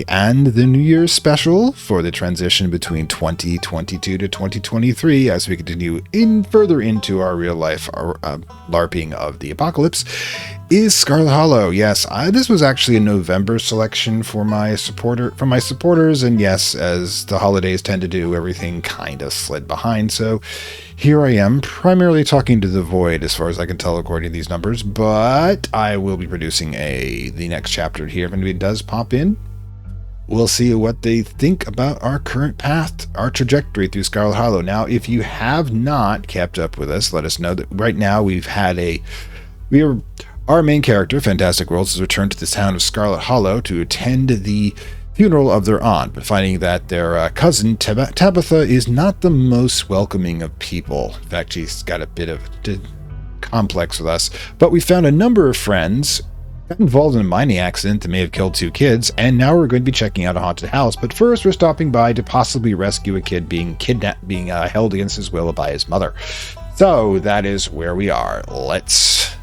And the New Year's special for the transition between 2022 to 2023 as we continue further into our real life LARPing of the apocalypse is Scarlet Hollow. Yes, this was actually a November selection for my supporters, and yes, as the holidays tend to do, everything kind of slid behind. So here I am, primarily talking to the void as far as I can tell according to these numbers, but I will be producing the next chapter here if anybody does pop in. We'll see what they think about our current path, our trajectory through Scarlet Hollow. Now, if you have not kept up with us, let us know that right now our main character, Fantastic Worlds, has returned to the town of Scarlet Hollow to attend the funeral of their aunt, but finding that their cousin, Tabitha, is not the most welcoming of people. In fact, she's got a bit of a complex with us. But we found a number of friends, got involved in a mining accident that may have killed 2 kids, and now we're going to be checking out a haunted house. But first, we're stopping by to possibly rescue a kid being held against his will by his mother. So that is where we are. Let's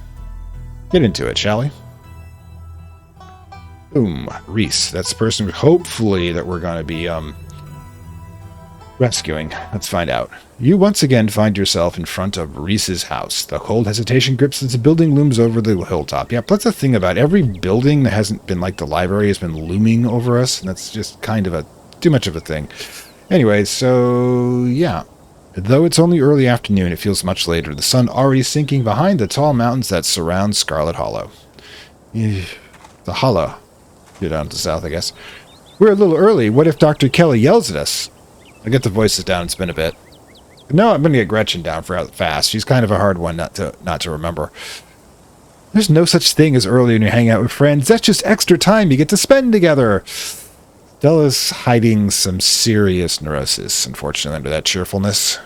get into it, shall we? Boom. Reese. That's the person, hopefully, that we're going to be rescuing. Let's find out. You once again find yourself in front of Reese's house. The cold hesitation grips as the building looms over the hilltop. Yeah, that's the thing about every building that hasn't been like the library has been looming over us, and that's just kind of too much of a thing. Anyway, so yeah. Though it's only early afternoon, it feels much later. The sun already sinking behind the tall mountains that surround Scarlet Hollow. The hollow. You're down to the south, I guess. We're a little early. What if Dr. Kelly yells at us? I'll get the voices down and spin a bit. No, I'm going to get Gretchen down fast. She's kind of a hard one not to remember. There's no such thing as early when you hang out with friends. That's just extra time you get to spend together. Stella's hiding some serious neurosis, unfortunately, under that cheerfulness.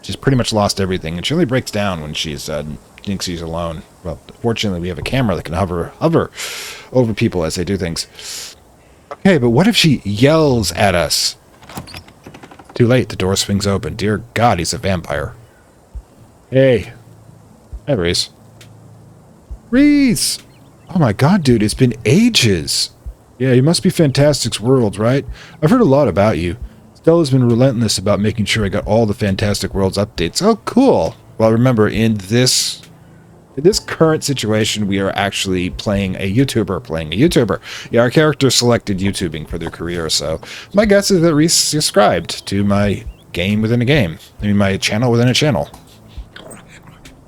She's pretty much lost everything, and she only breaks down when she thinks she's alone. Well, fortunately, we have a camera that can hover over people as they do things. Okay, but what if she yells at us? Too late, the door swings open. Dear God, he's a vampire. Hey. Hi, Reese. Reese! Oh my God, dude, it's been ages. Yeah, you must be Fantastic's Worlds, right? I've heard a lot about you. Stella's been relentless about making sure I got all the Fantastic Worlds updates. Oh, cool. Well, remember, in this current situation, we are actually playing a YouTuber. Yeah, our character selected YouTubing for their career, so my guess is that Reese subscribed to my game within a game. I mean, my channel within a channel.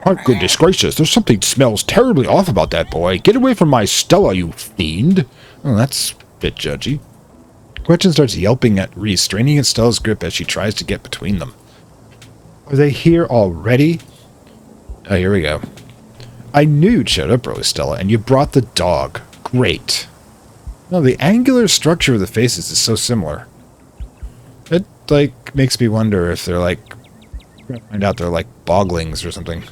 Oh, goodness gracious, there's something smells terribly off about that boy. Get away from my Stella, you fiend. Oh, that's a bit judgy. Gretchen starts yelping at Reese, straining at Stella's grip as she tries to get between them. Are they here already? Oh, here we go. I knew you'd showed up early, Stella, and you brought the dog. Great. No, the angular structure of the faces is so similar. It, makes me wonder if they're, find out they're, boglings or something.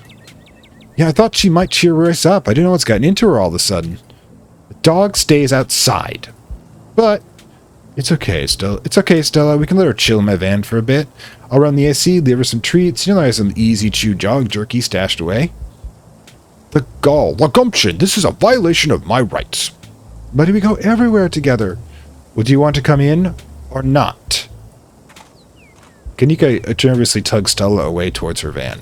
Yeah, I thought she might cheer Reese up. I didn't know what's gotten into her all of a sudden. The dog stays outside. But it's okay, Stella. It's okay, Stella. We can let her chill in my van for a bit. I'll run the AC, leave her some treats. I have some easy-chew dog jerky stashed away. The gall, the gumption, this is a violation of my rights. But we go everywhere together. Would you want to come in or not? Kanika generously tugs Stella away towards her van.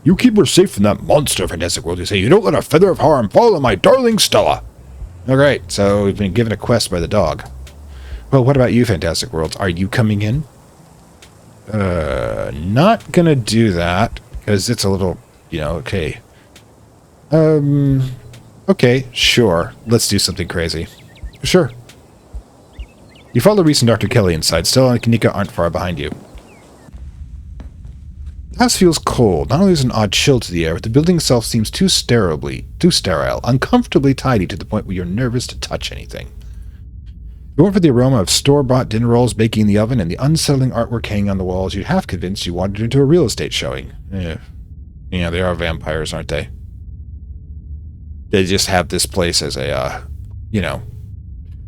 You keep her safe from that monster, Fantastic World. You say you don't let a feather of harm fall on my darling Stella. All right, so we've been given a quest by the dog. Well, what about you, Fantastic Worlds? Are you coming in? Not gonna do that because it's a little, okay. Okay, sure. Let's do something crazy. Sure. You follow Reese and Dr. Kelly inside. Stella and Kanika aren't far behind you. The house feels cold. Not only there's an odd chill to the air, but the building itself seems too sterile, uncomfortably tidy to the point where you're nervous to touch anything. If it weren't for the aroma of store-bought dinner rolls baking in the oven and the unsettling artwork hanging on the walls, you'd half convinced you wandered into a real estate showing. Yeah, they are vampires, aren't they? They just have this place as a,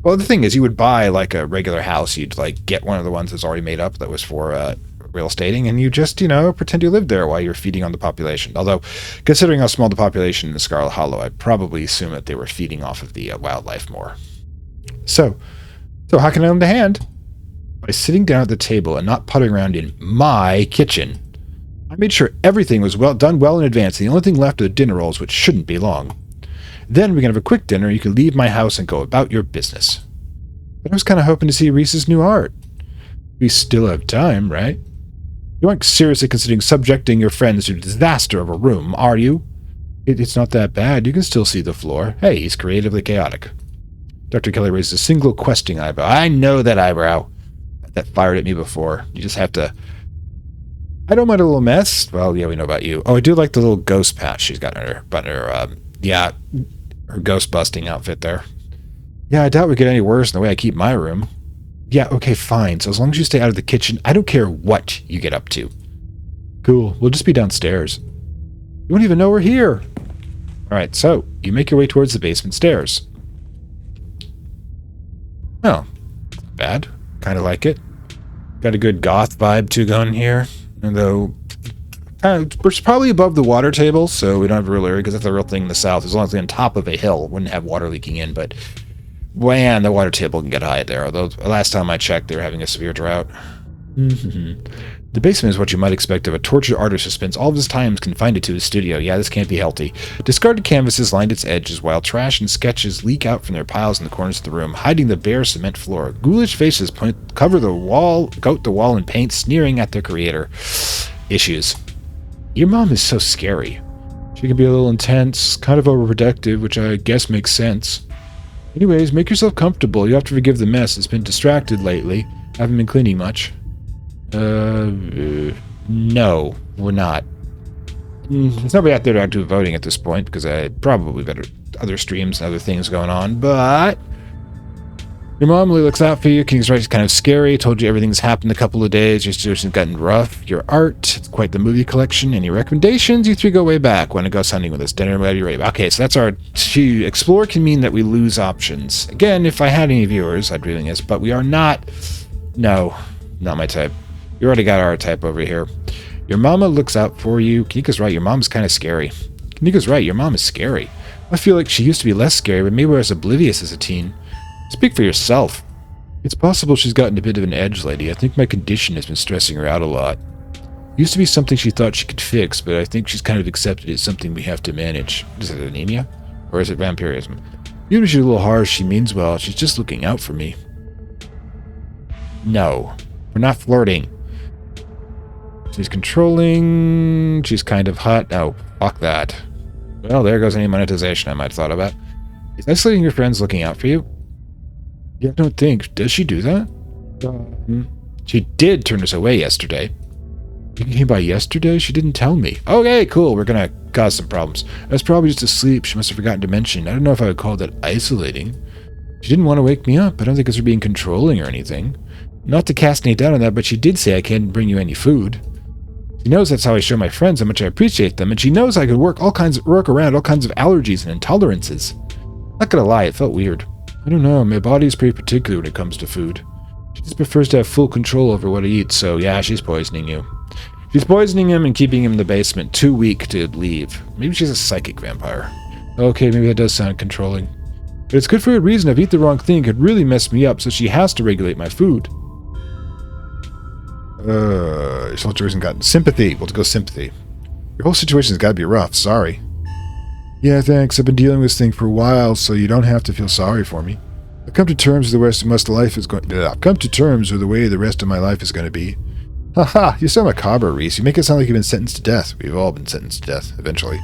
Well, the thing is, you would buy, a regular house. You'd, get one of the ones that's already made up that was for real estating, and you just, pretend you live there while you're feeding on the population. Although, considering how small the population in the Scarlet Hollow, I'd probably assume that they were feeding off of the wildlife more. So, So how can I lend a hand? By sitting down at the table and not puttering around in my kitchen. I made sure everything was done well in advance. The only thing left are the dinner rolls, which shouldn't be long. Then we can have a quick dinner. You can leave my house and go about your business. But I was kind of hoping to see Reese's new art. We still have time, right? You aren't seriously considering subjecting your friends to a disaster of a room, are you? It's not that bad. You can still see the floor. Hey, he's creatively chaotic. Dr. Kelly raised a single questioning eyebrow. I know that eyebrow. That fired at me before. You just have to... I don't mind a little mess. Well, yeah, we know about you. Oh, I do like the little ghost patch she's got on her, her ghost busting outfit there. Yeah, I doubt we get any worse in the way I keep my room. Yeah, okay, fine. So as long as you stay out of the kitchen, I don't care what you get up to. Cool. We'll just be downstairs. You won't even know we're here. All right, so you make your way towards the basement stairs. Oh, not bad. Kind of like it. Got a good goth vibe too going here. And though, we're probably above the water table, so we don't have a real area because that's the real thing in the south. As long as we're on top of a hill, wouldn't have water leaking in. But man, the water table can get high there. Although last time I checked, they were having a severe drought. The basement is what you might expect of a tortured artist who spends all of his time confined to his studio. Yeah, this can't be healthy. Discarded canvases lined its edges, while trash and sketches leak out from their piles in the corners of the room, hiding the bare cement floor. Ghoulish faces cover the wall, coat the wall in paint, sneering at their creator. Issues. Your mom is so scary. She can be a little intense, kind of overprotective, which I guess makes sense. Anyways, make yourself comfortable. You have to forgive the mess. It's been distracted lately. Haven't been cleaning much. No, we're not. There's nobody out there to active voting at this point because I probably better other streams and other things going on, but your mom really looks out for you. King's Right is kind of scary. Told you everything's happened a couple of days. Your situation's gotten rough. Your art, it's quite the movie collection. Any recommendations? You three go way back. Want to go hunting with us? Dinner, whatever you're ready. Okay, so that's our... To explore can mean that we lose options. Again, if I had any viewers, I'd be doing this, but we are not... No, not my type. You already got our type over here. Your mama looks out for you. Kanika's right, your mom's kind of scary. Kanika's right, your mom is scary. I feel like she used to be less scary, but maybe I was oblivious as a teen. Speak for yourself. It's possible she's gotten a bit of an edge lately. I think my condition has been stressing her out a lot. It used to be something she thought she could fix, but I think she's kind of accepted it as something we have to manage. Is it anemia? Or is it vampirism? Even if she's a little harsh, she means well. She's just looking out for me. No. We're not flirting. She's controlling. She's kind of hot. Oh, fuck that. Well, there goes any monetization I might have thought about. Is isolating your friends looking out for you? Yeah, I don't think. Does she do that? She did turn us away yesterday. You came by yesterday? She didn't tell me. Okay, cool. We're gonna cause some problems. I was probably just asleep. She must have forgotten to mention. I don't know if I would call that isolating. She didn't want to wake me up. I don't think it's her being controlling or anything. Not to cast any doubt on that, but she did say I can't bring you any food. She knows that's how I show my friends how much I appreciate them, and she knows I could work around all kinds of allergies and intolerances. Not gonna lie, it felt weird. I don't know, my body's pretty particular when it comes to food. She just prefers to have full control over what I eat, so yeah, she's poisoning you. She's poisoning him and keeping him in the basement, too weak to leave. Maybe she's a psychic vampire. Okay, maybe that does sound controlling. But it's good for a reason. If I eat the wrong thing, it could really mess me up, so she has to regulate my food. Your whole situation got sympathy. We'll go sympathy. Your whole situation's got to be rough. Sorry. Yeah, thanks. I've been dealing with this thing for a while, so you don't have to feel sorry for me. I've come to terms with the rest of my life is going. I've come to terms with the way the rest of my life is going to be. Haha! You sound macabre, Reese. You make it sound like you've been sentenced to death. We've all been sentenced to death eventually.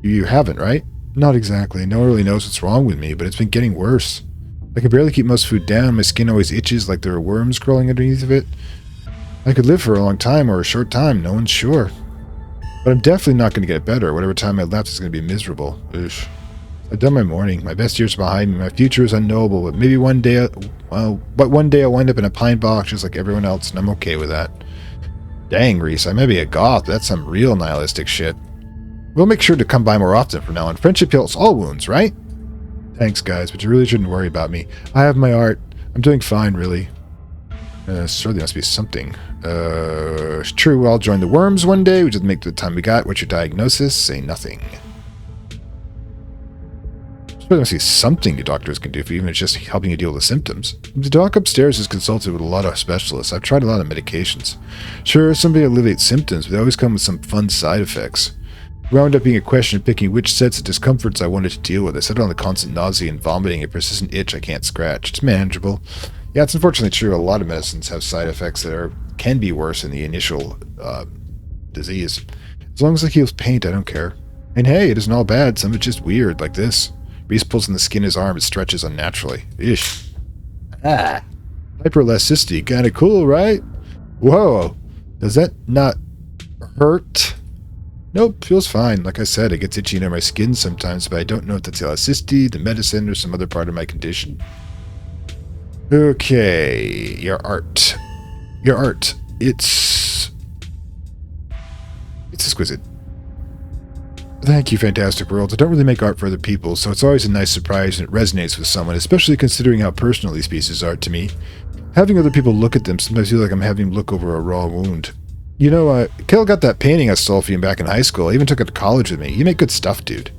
You haven't, right? Not exactly. No one really knows what's wrong with me, but it's been getting worse. I can barely keep most food down. My skin always itches like there are worms crawling underneath of it. I could live for a long time or a short time. No one's sure. But I'm definitely not going to get better. Whatever time I left is going to be miserable. Oosh. I've done my morning. My best years are behind me. My future is unknowable, but maybe one day, I'll wind up in a pine box just like everyone else, and I'm okay with that. Dang, Reese, I may be a goth, but that's some real nihilistic shit. We'll make sure to come by more often from now on. Friendship heals all wounds, right? Thanks, guys, but you really shouldn't worry about me. I have my art. I'm doing fine, really. Surely there must be something. It's true, I'll join the worms one day. We just make the time we got. What's your diagnosis? Say nothing. There must be something you doctors can do for you, even if it's just helping you deal with the symptoms. The doc upstairs has consulted with a lot of specialists. I've tried a lot of medications. Sure, somebody alleviates symptoms, but they always come with some fun side effects. It wound up being a question of picking which sets of discomforts I wanted to deal with. I settled on the constant nausea and vomiting, a persistent itch I can't scratch. It's manageable. Yeah, it's unfortunately true. A lot of medicines have side effects that can be worse than the initial disease. As long as it heals pain, I don't care. And hey, it isn't all bad. Some of it's just weird, like this. Reese pulls on the skin of his arm. It stretches unnaturally. Ish. Ah. Hyperelasticity. Kinda cool, right? Whoa. Does that not hurt? Nope, feels fine. Like I said, it gets itchy under my skin sometimes, but I don't know if that's elasticity, the medicine, or some other part of my condition. Okay. Your art. Your art. It's exquisite. Thank you, Fantastic Worlds. I don't really make art for other people, so it's always a nice surprise and it resonates with someone, especially considering how personal these pieces are to me. Having other people look at them sometimes feel like I'm having them look over a raw wound. You know, Kel got that painting I stole from you back in high school. I even took it to college with me. You make good stuff, dude.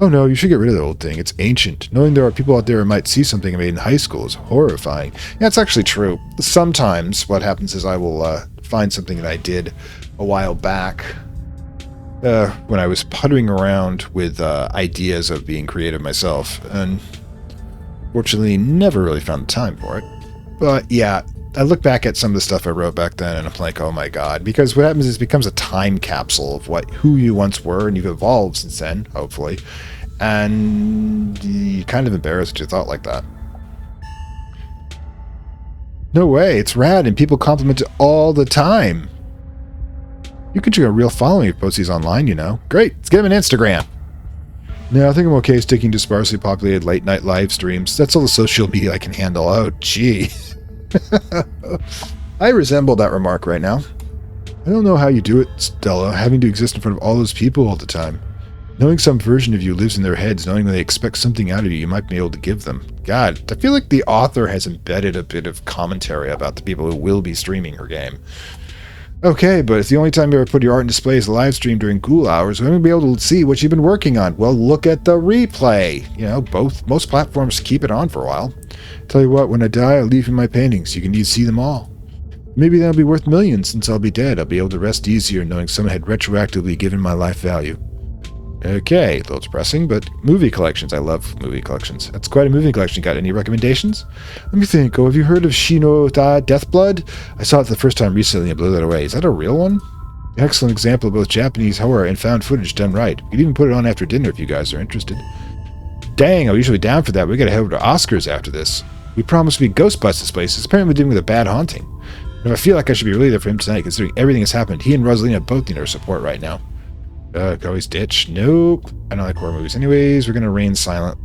Oh no, you should get rid of the old thing. It's ancient. Knowing there are people out there who might see something I made in high school is horrifying. Yeah, it's actually true. Sometimes what happens is I will find something that I did a while back when I was puttering around with ideas of being creative myself, and fortunately never really found the time for it. But yeah, I look back at some of the stuff I wrote back then and I'm like, oh my god, because what happens is it becomes a time capsule of who you once were, and you've evolved since then, hopefully, and you kind of embarrassed your thought like that. No way, it's rad and people compliment it all the time. You could get a real following if you post these online, you know. Great, let's get him an Instagram. No, I think I'm okay sticking to sparsely populated late-night live streams. That's all the social media I can handle. Oh, gee. I resemble that remark right now. I don't know how you do it, Stella, having to exist in front of all those people all the time. Knowing some version of you lives in their heads, knowing when they expect something out of you, you might be able to give them. God, I feel like the author has embedded a bit of commentary about the people who will be streaming her game. Okay, but if the only time you ever put your art in display is a live stream during cool hours, we're going to be able to see what you've been working on. Well, look at the replay. You know, most platforms keep it on for a while. Tell you what, when I die, I'll leave you my paintings. You can need to see them all. Maybe that'll be worth millions since I'll be dead. I'll be able to rest easier knowing someone had retroactively given my life value. Okay, a little depressing, but movie collections. I love movie collections. That's quite a movie collection. Got any recommendations? Let me think. Oh, have you heard of Shino Da Deathblood? I saw it the first time recently and blew that away. Is that a real one? Excellent example of both Japanese horror and found footage done right. We could even put it on after dinner if you guys are interested. Dang, I'm usually down for that. We gotta head over to Oscars after this. We promised we'd ghostbust this place. It's apparently dealing with a bad haunting. And I feel like I should be really there for him tonight, considering everything that's happened. He and Rosalina both need our support right now. Could always ditch. Nope. I don't like horror movies. Anyways, we're gonna remain silent.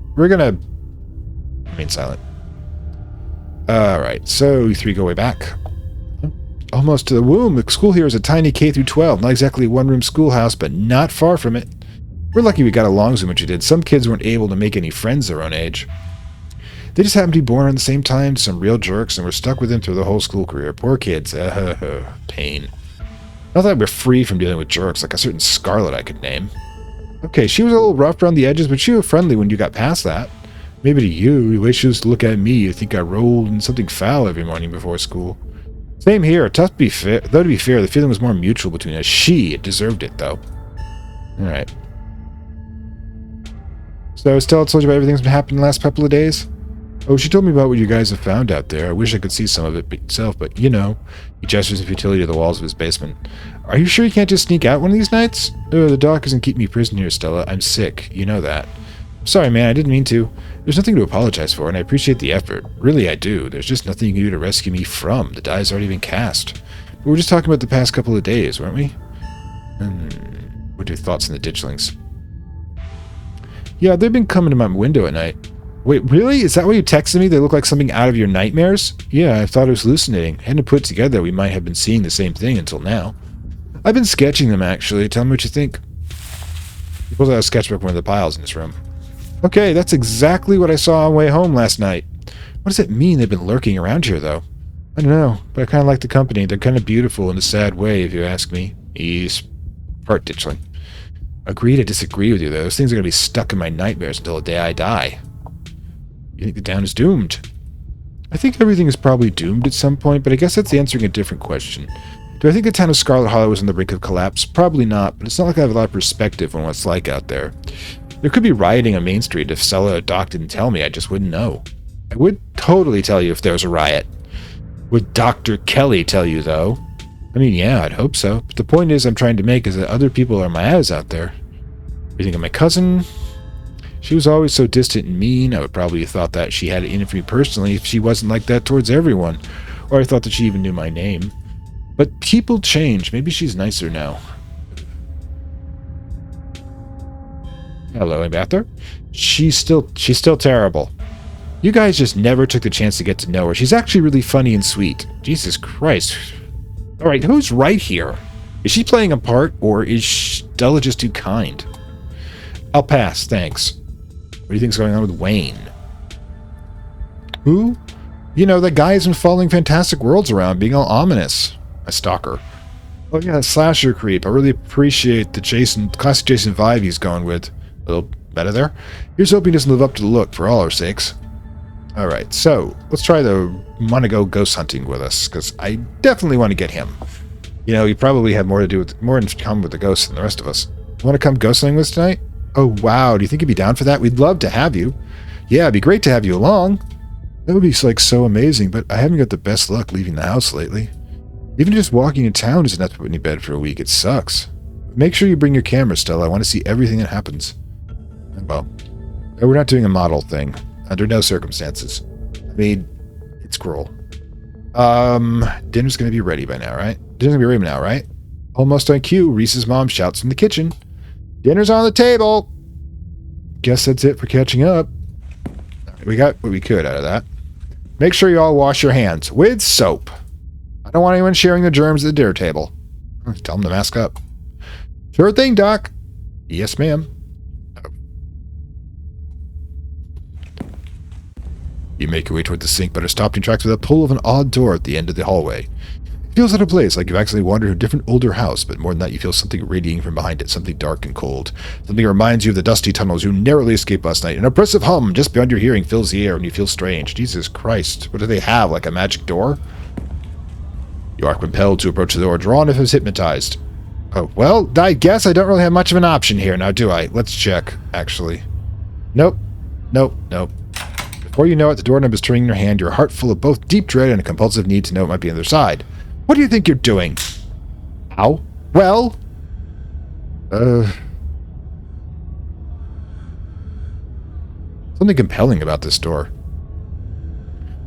Alright, so you three go way back. Almost to the womb. The school here is a tiny K-12. Not exactly a one-room schoolhouse, but not far from it. We're lucky we got along so much we did. Some kids weren't able to make any friends their own age. They just happened to be born around the same time, some real jerks, and were stuck with them through the whole school career. Poor kids. Pain. Not that we're free from dealing with jerks, like a certain Scarlet I could name. Okay, she was a little rough around the edges, but she was friendly when you got past that. Maybe to you, the way she used to look at me, you'd think I rolled in something foul every morning before school. Same here. Tough to be fair. Though to be fair, the feeling was more mutual between us. She deserved it, though. Alright. So, Stella told you about everything that's been happening the last couple of days? Oh, she told me about what you guys have found out there. I wish I could see some of it myself, but you know. He gestures in futility to the walls of his basement. Are you sure you can't just sneak out one of these nights? Oh, the doc doesn't keep me prisoner here, Stella. I'm sick. You know that. Sorry, man. I didn't mean to. There's nothing to apologize for, and I appreciate the effort. Really, I do. There's just nothing you can do to rescue me from. The die's already been cast. But we were just talking about the past couple of days, weren't we? What are your thoughts on the ditchlings? Yeah, they've been coming to my window at night. Wait, really? Is that why you texted me? They look like something out of your nightmares? Yeah, I thought I was hallucinating. I hadn't put together we might have been seeing the same thing until now. I've been sketching them, actually. Tell me what you think. He pulls out a sketchbook from one of the piles in his room. Okay, that's exactly what I saw on the way home last night. What does it mean they've been lurking around here, though? I don't know, but I kind of like the company. They're kind of beautiful in a sad way, if you ask me. He's part ditchling. Agree to disagree with you, though. Those things are going to be stuck in my nightmares until the day I die. You think the town is doomed? I think everything is probably doomed at some point, but I guess that's answering a different question. Do I think the town of Scarlet Hollow is on the brink of collapse? Probably not, but it's not like I have a lot of perspective on what it's like out there. There could be rioting on Main Street. If Stella or Doc didn't tell me, I just wouldn't know. I would totally tell you if there was a riot. Would Dr. Kelly tell you, though? I mean, yeah, I'd hope so. But the point is I'm trying to make is that other people are my eyes out there. You think of my cousin? She was always so distant and mean. I would probably have thought that she had it in it for me personally if she wasn't like that towards everyone. Or I thought that she even knew my name. But people change. Maybe she's nicer now. Hello, anybody out there? She's still terrible. You guys just never took the chance to get to know her. She's actually really funny and sweet. Jesus Christ. Alright, who's right here? Is she playing a part, or is Stella just too kind? I'll pass, thanks. What do you think's going on with Wayne? Who? You know, that guy who's been following Fantastic Worlds around, being all ominous. A stalker. Oh yeah, that slasher creep. I really appreciate the classic Jason vibe he's going with. A little better there. Here's hoping he doesn't live up to the look, for all our sakes. Alright, so, let's try the want to go ghost hunting with us, because I definitely want to get him. You know, you probably have more in common with the ghosts than the rest of us. Want to come ghost hunting with us tonight? Oh wow, do you think you'd be down for that? We'd love to have you. Yeah, it'd be great to have you along. That would be like so amazing, but I haven't got the best luck leaving the house lately. Even just walking in town isn't enough to put me to bed for a week. It sucks. Make sure you bring your camera, Stella. I want to see everything that happens. Well, we're not doing a model thing. Under no circumstances. I mean, it's cruel. Dinner's gonna be ready by now, right? Dinner's gonna be ready now, right? Almost on cue, Reese's mom shouts from the kitchen. Dinner's on the table! Guess that's it for catching up. We got what we could out of that. Make sure you all wash your hands with soap. I don't want anyone sharing the germs at the dinner table. Tell them to mask up. Sure thing, Doc. Yes, ma'am. You make your way toward the sink, but are stopped in tracks with a pull of an odd door at the end of the hallway. It feels out of place, like you've accidentally wandered to a different, older house, but more than that, you feel something radiating from behind it, something dark and cold. Something that reminds you of the dusty tunnels you narrowly escaped last night. An oppressive hum just beyond your hearing fills the air, and you feel strange. Jesus Christ, what do they have, like a magic door? You are compelled to approach the door, drawn if it's hypnotized. Oh, well, I guess I don't really have much of an option here, now do I? Let's check, actually. Nope. Before you know it, the doorknob is turning in your hand, your heart full of both deep dread and a compulsive need to know what might be on the other side. What do you think you're doing? Ow. Well? Something compelling about this door.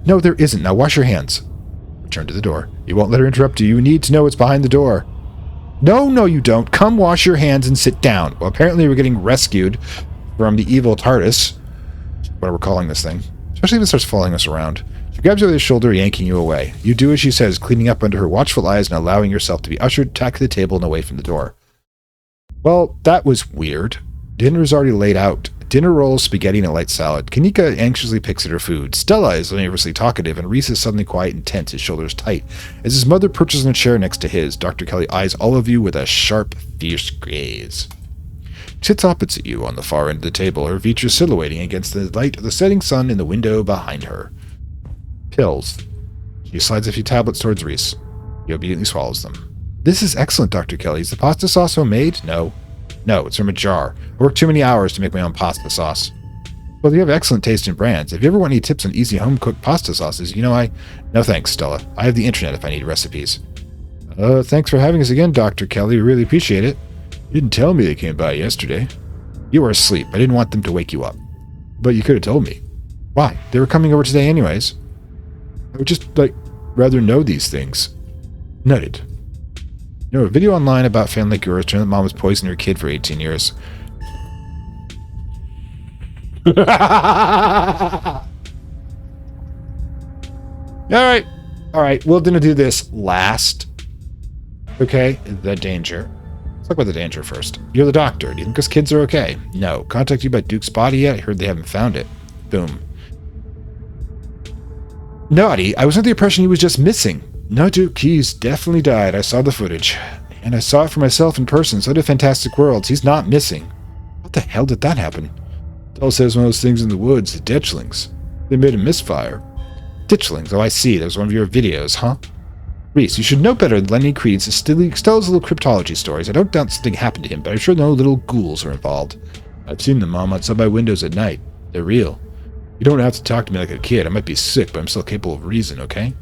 No, there isn't. Now wash your hands. Return to the door. You won't let her interrupt you. You need to know what's behind the door. No, you don't. Come wash your hands and sit down. Well, apparently we're getting rescued from the evil TARDIS. Whatever we're calling this thing. Especially if it starts following us around. She grabs you by the shoulder, yanking you away. You do as she says, cleaning up under her watchful eyes and allowing yourself to be ushered back to the table and away from the door. Well, that was weird. Dinner is already laid out. Dinner rolls, spaghetti, and a light salad. Kanika anxiously picks at her food. Stella is nervously talkative, and Reese is suddenly quiet and tense, his shoulders tight. As his mother perches on a chair next to his, Dr. Kelly eyes all of you with a sharp, fierce gaze. She sits opposite you on the far end of the table, her features silhouetting against the light of the setting sun in the window behind her. Pills. She slides a few tablets towards Reese. He obediently swallows them. This is excellent, Dr. Kelly. Is the pasta sauce homemade? No, it's from a jar. I worked too many hours to make my own pasta sauce. Well, you have excellent taste in brands. If you ever want any tips on easy home-cooked pasta sauces, you know No thanks, Stella. I have the internet if I need recipes. Thanks for having us again, Dr. Kelly. We really appreciate it. You didn't tell me they came by yesterday. You were asleep. I didn't want them to wake you up. But you could have told me. Why? They were coming over today anyways. I would just, rather know these things. Noted. You know, a video online about family like yours turned out mom was poisoning her kid for 18 years. Alright, we're gonna do this last. Okay, the danger. Let's talk about the danger first. You're the doctor. Do you think his kids are okay? No. Contact you about Duke's body yet? I heard they haven't found it. Boom. Naughty, I was under the impression he was just missing. No, Duke, he's definitely died. I saw the footage. And I saw it for myself in person. So did Fantastic Worlds. He's not missing. What the hell did that happen? Dell says one of those things in the woods, the Ditchlings. They made a misfire. Ditchlings, oh I see, that was one of your videos, huh? Reese, you should know better than lending credence to Stella's little cryptology stories. I don't doubt something happened to him, but I sure know little ghouls are involved. I've seen them, Mom, outside my windows at night. They're real. You don't have to talk to me like a kid. I might be sick, but I'm still capable of reason, okay?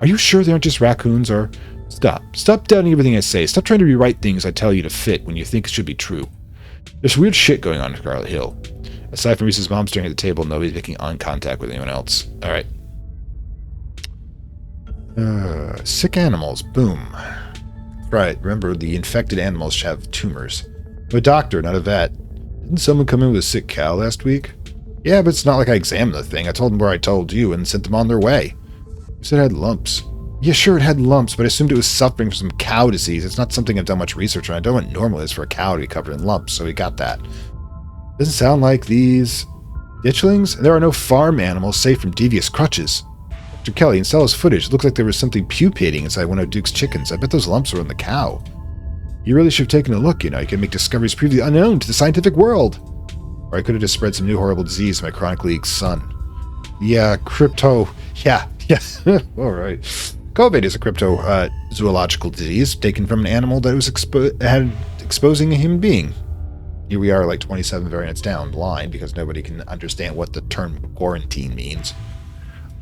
Are you sure they aren't just raccoons, or... Stop doubting everything I say. Stop trying to rewrite things I tell you to fit when you think it should be true. There's weird shit going on in Scarlet Hill. Aside from Reese's mom staring at the table, nobody's making eye contact with anyone else. Alright. Sick animals. Boom. Right, remember, the infected animals have tumors. I'm a doctor, not a vet. Didn't someone come in with a sick cow last week? Yeah, but it's not like I examined the thing. I told them where I told you and sent them on their way. You said it had lumps. Yeah, sure, it had lumps, but I assumed it was suffering from some cow disease. It's not something I've done much research on. I don't know what normal is for a cow to be covered in lumps, so we got that. Doesn't sound like these ditchlings? There are no farm animals safe from devious crutches. Dr. Kelly, in Stella's footage, it looks like there was something pupating inside one of Duke's chickens. I bet those lumps were in the cow. You really should have taken a look, you know. You can make discoveries previously unknown to the scientific world. Or I could have just spread some new horrible disease to my chronically ill son. Yeah, crypto... Yeah. All right. COVID is a cryptozoological disease taken from an animal that was exposing a human being. Here we are, like 27 variants down, blind, because nobody can understand what the term quarantine means.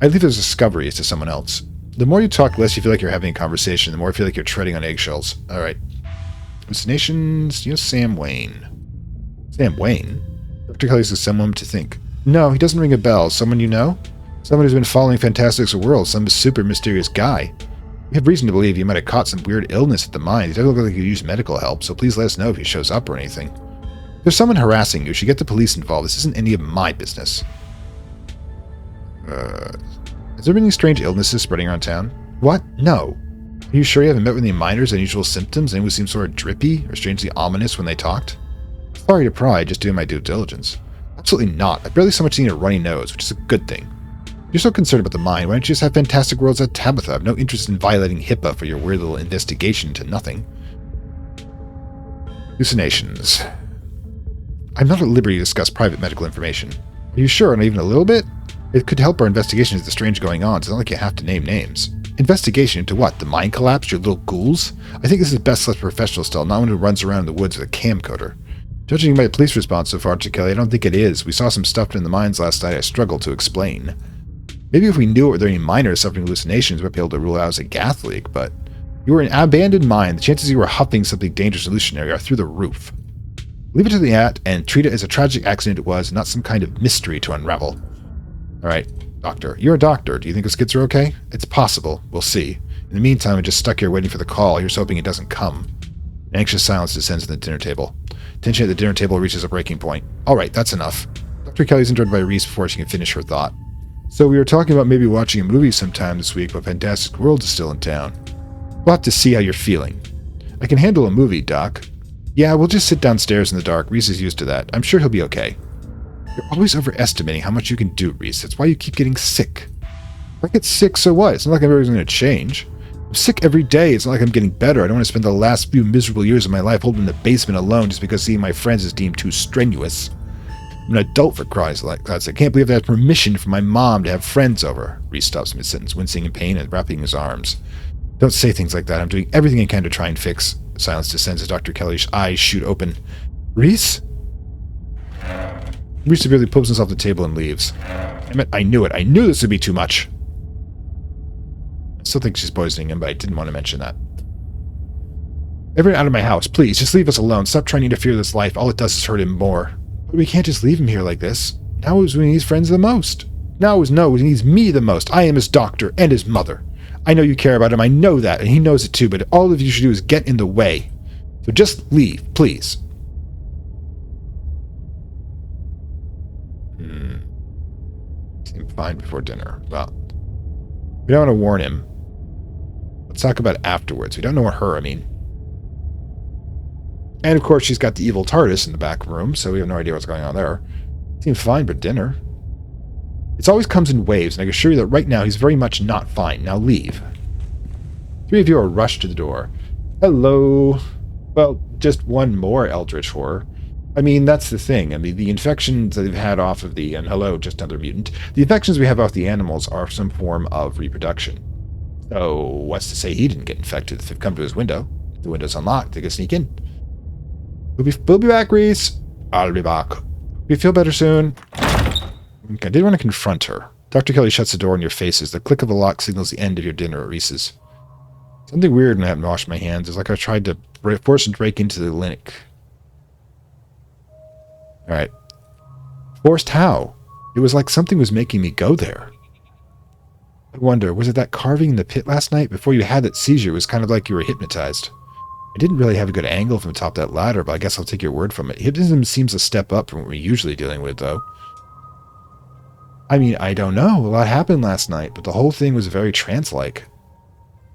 I leave those discoveries to someone else. The more you talk, the less you feel like you're having a conversation, the more you feel like you're treading on eggshells. All right. Hallucinations, Sam Wayne. Sam Wayne? Dr. Kelly says someone to think. No, he doesn't ring a bell. Someone you know? Someone who's been following Fantastic's World, some super mysterious guy. We have reason to believe he might have caught some weird illness at the mine. He doesn't look like he could use medical help, so please let us know if he shows up or anything. If there's someone harassing you, you should get the police involved. This isn't any of my business. Has there been any strange illnesses spreading around town? What? No. Are you sure you haven't met with any minors' unusual symptoms? Anyone seemed sort of drippy or strangely ominous when they talked? Sorry to pry, just doing my due diligence. Absolutely not. I've barely so much seen a runny nose, which is a good thing. If you're so concerned about the mine, why don't you just have Fantastic Worlds at Tabitha? I have no interest in violating HIPAA for your weird little investigation into nothing. Hallucinations. I'm not at liberty to discuss private medical information. Are you sure, not even a little bit? It could help our investigation into the strange going on. It's not like you have to name names. Investigation into what? The mine collapse? Your little ghouls? I think this is best left professional still, not one who runs around in the woods with a camcorder. Judging by the police response so far, Dr. Kelly, I don't think it is. We saw some stuff in the mines last night I struggle to explain. Maybe if we knew were there any miners suffering hallucinations, we might be able to rule it out as a gas leak, but you were in an abandoned mine. The chances you were huffing something dangerous and hallucinatory are through the roof. Leave it to the at and treat it as a tragic accident it was, not some kind of mystery to unravel. Alright, doctor. You're a doctor. Do you think his kids are okay? It's possible. We'll see. In the meantime, I'm just stuck here waiting for the call. Here's hoping it doesn't come. An anxious silence descends on the dinner table. Tension at the dinner table reaches a breaking point. Alright, that's enough. Dr. Kelly's interrupted by Reese before she can finish her thought. So we were talking about maybe watching a movie sometime this week, but Fantastic Worlds is still in town. We'll have to see how you're feeling. I can handle a movie, Doc. Yeah, we'll just sit downstairs in the dark. Reese is used to that. I'm sure he'll be okay. You're always overestimating how much you can do, Reese. That's why you keep getting sick. If I get sick, so what? It's not like everything's going to change. I'm sick every day. It's not like I'm getting better. I don't want to spend the last few miserable years of my life holding in the basement alone just because seeing my friends is deemed too strenuous. I'm an adult, for cries like that. I can't believe I have permission from my mom to have friends over. Reese stops mid-sentence, wincing in pain and wrapping his arms. Don't say things like that. I'm doing everything I can to try and fix. Silence descends as Dr. Kelly's eyes shoot open. Reese? Reese severely pulls himself off the table and leaves. I knew it. I knew this would be too much. I still think she's poisoning him, but I didn't want to mention that. Everyone out of my house, please. Just leave us alone. Stop trying to interfere with this life. All it does is hurt him more. But we can't just leave him here like this. Now is when he needs friends the most. Now is when he needs me the most. I am his doctor and his mother. I know you care about him. I know that, and he knows it too, but all of you should do is get in the way. So just leave, please. Seem fine before dinner. Well, we don't want to warn him. Let's talk about it afterwards. We don't know her, I mean. And of course, she's got the evil TARDIS in the back room, so we have no idea what's going on there. Seems fine for dinner. It always comes in waves, and I can assure you that right now he's very much not fine. Now leave. Three of you are rushed to the door. Hello. Well, just one more eldritch horror. I mean, that's the thing. I mean, the infections that they've had off of the, and hello, just another mutant. The infections we have off the animals are some form of reproduction. So, what's to say he didn't get infected if they've come to his window? If the window's unlocked, they can sneak in. We'll be back, Reese. I'll be back. You feel better soon? Okay, I did want to confront her. Dr. Kelly shuts the door in your faces. The click of a lock signals the end of your dinner at Reese's. Something weird when I haven't washed my hands. It's like I tried to force and break into the clinic. Alright. Forced how? It was like something was making me go there. I wonder, was it that carving in the pit last night? Before you had that seizure, it was kind of like you were hypnotized. I didn't really have a good angle from the top of that ladder, but I guess I'll take your word from it. Hypnotism seems a step up from what we're usually dealing with, though. I mean, I don't know. A lot happened last night, but the whole thing was very trance-like.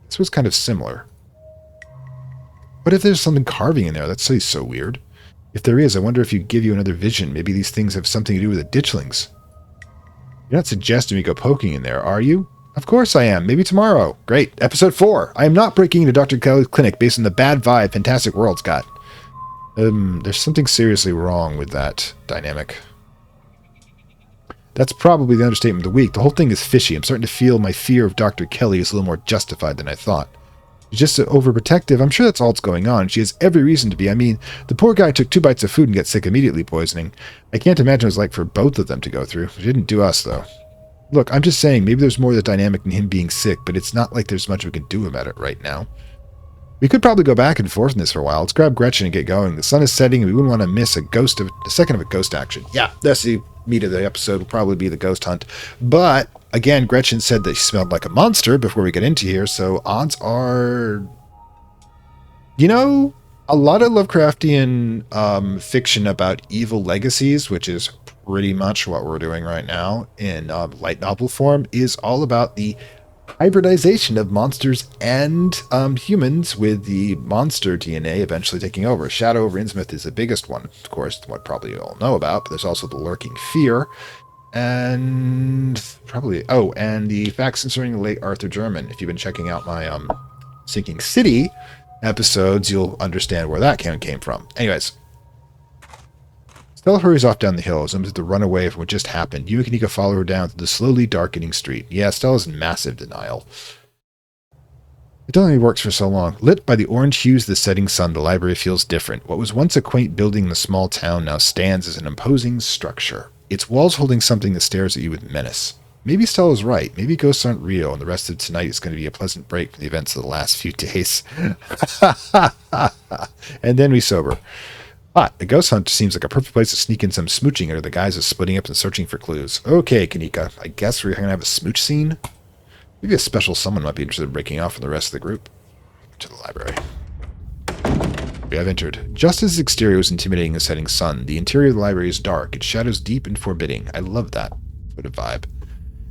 This was kind of similar. What if there's something carving in there? That's so weird. If there is, I wonder if you give you another vision. Maybe these things have something to do with the ditchlings. You're not suggesting we go poking in there, are you? Of course I am. Maybe tomorrow. Great. Episode 4. I am not breaking into Dr. Kelly's clinic based on the bad vibe Fantastic Worlds got. There's something seriously wrong with that dynamic. That's probably the understatement of the week. The whole thing is fishy. I'm starting to feel my fear of Dr. Kelly is a little more justified than I thought. She's just overprotective. I'm sure that's all that's going on. She has every reason to be. I mean, the poor guy took 2 bites of food and got sick immediately, poisoning. I can't imagine what it's like for both of them to go through. She didn't do us, though. Look, I'm just saying, maybe there's more of the dynamic in him being sick, but it's not like there's much we can do about it right now. We could probably go back and forth in this for a while. Let's grab Gretchen and get going. The sun is setting, and we wouldn't want to miss a second of a ghost action. Yeah, that's the meat of the episode. Will probably be the ghost hunt. But, again, Gretchen said that she smelled like a monster before we get into here, so odds are... You know, a lot of Lovecraftian fiction about evil legacies, which is pretty much what we're doing right now in light novel form, is all about the hybridization of monsters and humans, with the monster DNA eventually taking over. Shadow over Innsmouth is the biggest one, of course, what probably you all know about, but there's also the lurking fear, and probably, and the facts concerning the late Arthur German. If you've been checking out my Sinking City episodes, you'll understand where that came from. Anyways, Stella hurries off down the hill, as to run away from what just happened. You and Kanika follow her down to the slowly darkening street. Yeah, Stella's in massive denial. It only works for so long. Lit by the orange hues of the setting sun, the library feels different. What was once a quaint building in the small town now stands as an imposing structure. Its walls holding something that stares at you with menace. Maybe Stella's right. Maybe ghosts aren't real, and the rest of tonight is going to be a pleasant break from the events of the last few days. And then we sober. The ghost hunt seems like a perfect place to sneak in some smooching under the guise of splitting up and searching for clues. Okay, Kanika, I guess we're going to have a smooch scene? Maybe a special someone might be interested in breaking off from the rest of the group. To the library. We have entered. Just as its exterior was intimidating in the setting sun, the interior of the library is dark, its shadows deep and forbidding. I love that sort of vibe.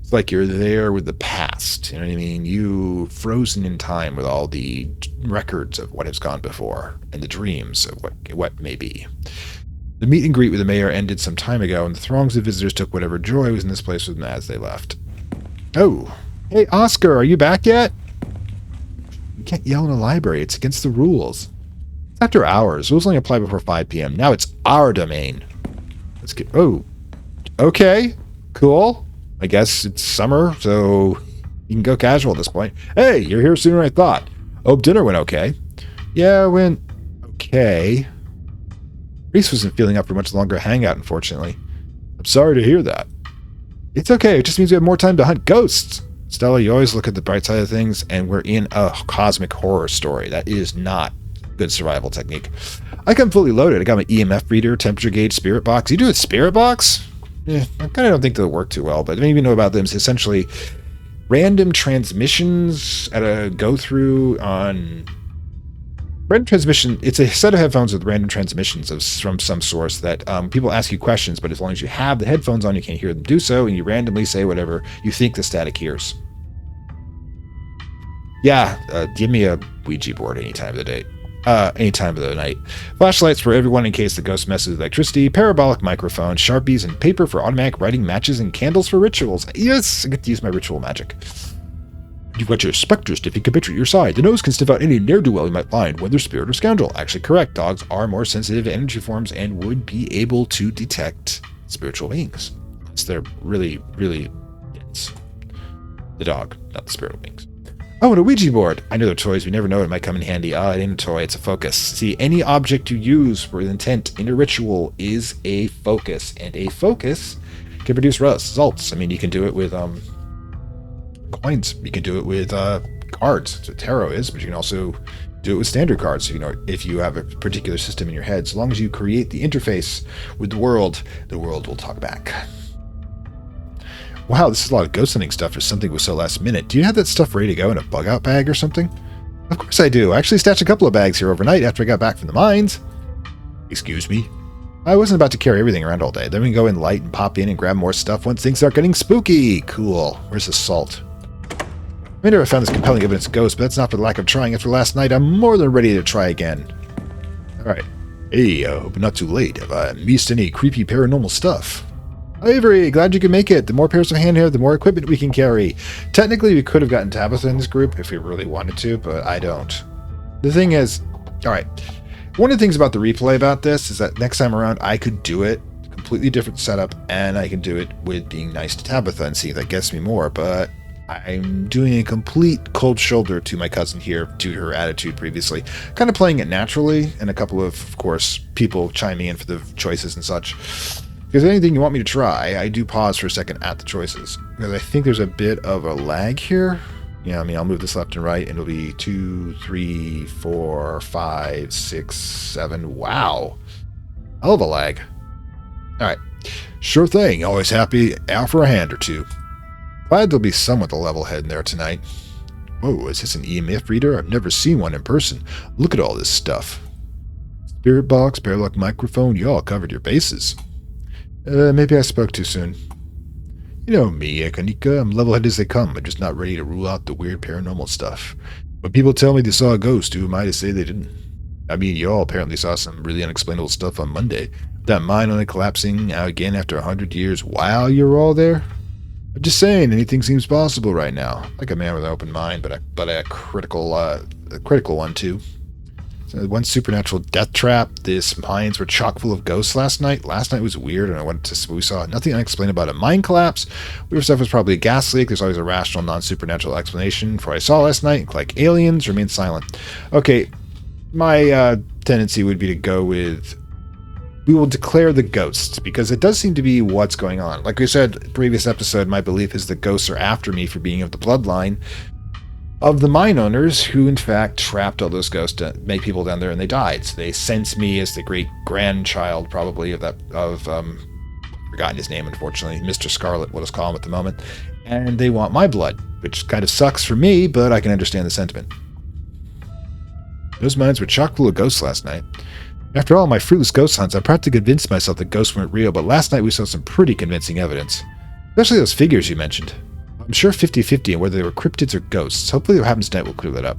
It's like you're there with the past, you know what I mean? You frozen in time with all the records of what has gone before, and the dreams of what may be. The meet and greet with the mayor ended some time ago, and the throngs of visitors took whatever joy was in this place with them as they left. Oh, hey Oscar, are you back yet? You can't yell in a library, it's against the rules. It's after hours, rules only apply before 5 p.m. Now it's our domain. Let's get, okay, cool. I guess it's summer, so you can go casual at this point. Hey, you're here sooner than I thought. Hope dinner went okay. Yeah, it went okay. Reese wasn't feeling up for much longer hangout, unfortunately. I'm sorry to hear that. It's okay, it just means we have more time to hunt ghosts. Stella, you always look at the bright side of things, and we're in a cosmic horror story. That is not good survival technique. I come fully loaded. I got my EMF reader, temperature gauge, spirit box. You do a spirit box? I kind of don't think they'll work too well, but maybe you know about them. It's essentially random transmissions at a go-through on... Random transmission, it's a set of headphones with random transmissions from some source that people ask you questions, but as long as you have the headphones on, you can't hear them do so, and you randomly say whatever you think the static hears. Yeah, give me a Ouija board any time of the day. Any time of the night. Flashlights for everyone in case the ghost messes with electricity, parabolic microphone, Sharpies and paper for automatic writing, matches and candles for rituals. Yes, I get to use my ritual magic. You've got your spectre sniffing habituate at your side. The nose can sniff out any ne'er-do-well you might find, whether spirit or scoundrel. Actually correct. Dogs are more sensitive to energy forms and would be able to detect spiritual beings. Unless they're really, really dense. The dog, not the spiritual beings. Oh, and a Ouija board. I know they're toys. We never know it might come in handy. Ah, it ain't a toy. It's a focus. See, any object you use for intent in a ritual is a focus. And a focus can produce results. I mean, you can do it with coins. You can do it with cards. That's what tarot is, but you can also do it with standard cards. So, if you have a particular system in your head, as long as you create the interface with the world will talk back. Wow, this is a lot of ghost hunting stuff for something was so last minute. Do you have that stuff ready to go in a bug out bag or something? Of course I do. I actually stashed a couple of bags here overnight after I got back from the mines. Excuse me? I wasn't about to carry everything around all day. Then we can go in light and pop in and grab more stuff once things start getting spooky. Cool. Where's the salt? I never found this compelling evidence of ghosts, but that's not for the lack of trying. After last night, I'm more than ready to try again. Alright. Hey, hope not too late. Have I missed any creepy paranormal stuff? Avery, glad you could make it. The more pairs of hand hair, the more equipment we can carry. Technically, we could have gotten Tabitha in this group if we really wanted to, but I don't. The thing is, alright, one of the things about the replay about this is that next time around, I could do it, completely different setup, and I can do it with being nice to Tabitha and see if that gets me more, but I'm doing a complete cold shoulder to my cousin here, to her attitude previously. Kind of playing it naturally, and a couple of course, people chiming in for the choices and such. If there's anything you want me to try, I do pause for a second at the choices. Because I think there's a bit of a lag here. Yeah, I mean, I'll move this left and right, and it'll be 2, 3, 4, 5, 6, 7. Wow. Hell of a lag. Alright. Sure thing. Always happy out for a hand or two. Glad there'll be someone with a level head in there tonight. Whoa, is this an EMF reader? I've never seen one in person. Look at all this stuff. Spirit box, paralock microphone, you all covered your bases. Maybe I spoke too soon. You know me, Kanika. I'm level-headed as they come. I'm just not ready to rule out the weird paranormal stuff. When people tell me they saw a ghost, who am I to say they didn't? I mean, y'all apparently saw some really unexplainable stuff on Monday. That mine only collapsing out again after 100 years while you're all there? I'm just saying, anything seems possible right now. Like a man with an open mind, but a critical one too. One supernatural death trap. These mines were chock full of ghosts last night. Last night was weird, and we saw nothing unexplained about a mine collapse. Weird stuff was probably a gas leak. There's always a rational, non-supernatural explanation for what I saw last night. Like aliens, remain silent. Okay, my tendency would be to go with, we will declare the ghosts, because it does seem to be what's going on. Like we said previous episode, my belief is the ghosts are after me for being of the bloodline of the mine owners who, in fact, trapped all those ghosts to make people down there, and they died. So they sense me as the great-grandchild, probably, forgotten his name, unfortunately, Mr. Scarlet, we'll just call him at the moment, and they want my blood, which kind of sucks for me, but I can understand the sentiment. Those mines were chock full of ghosts last night. After all my fruitless ghost hunts, I practically convinced myself that ghosts weren't real, but last night we saw some pretty convincing evidence. Especially those figures you mentioned. I'm sure 50-50 on whether they were cryptids or ghosts. Hopefully what happens tonight will clear that up.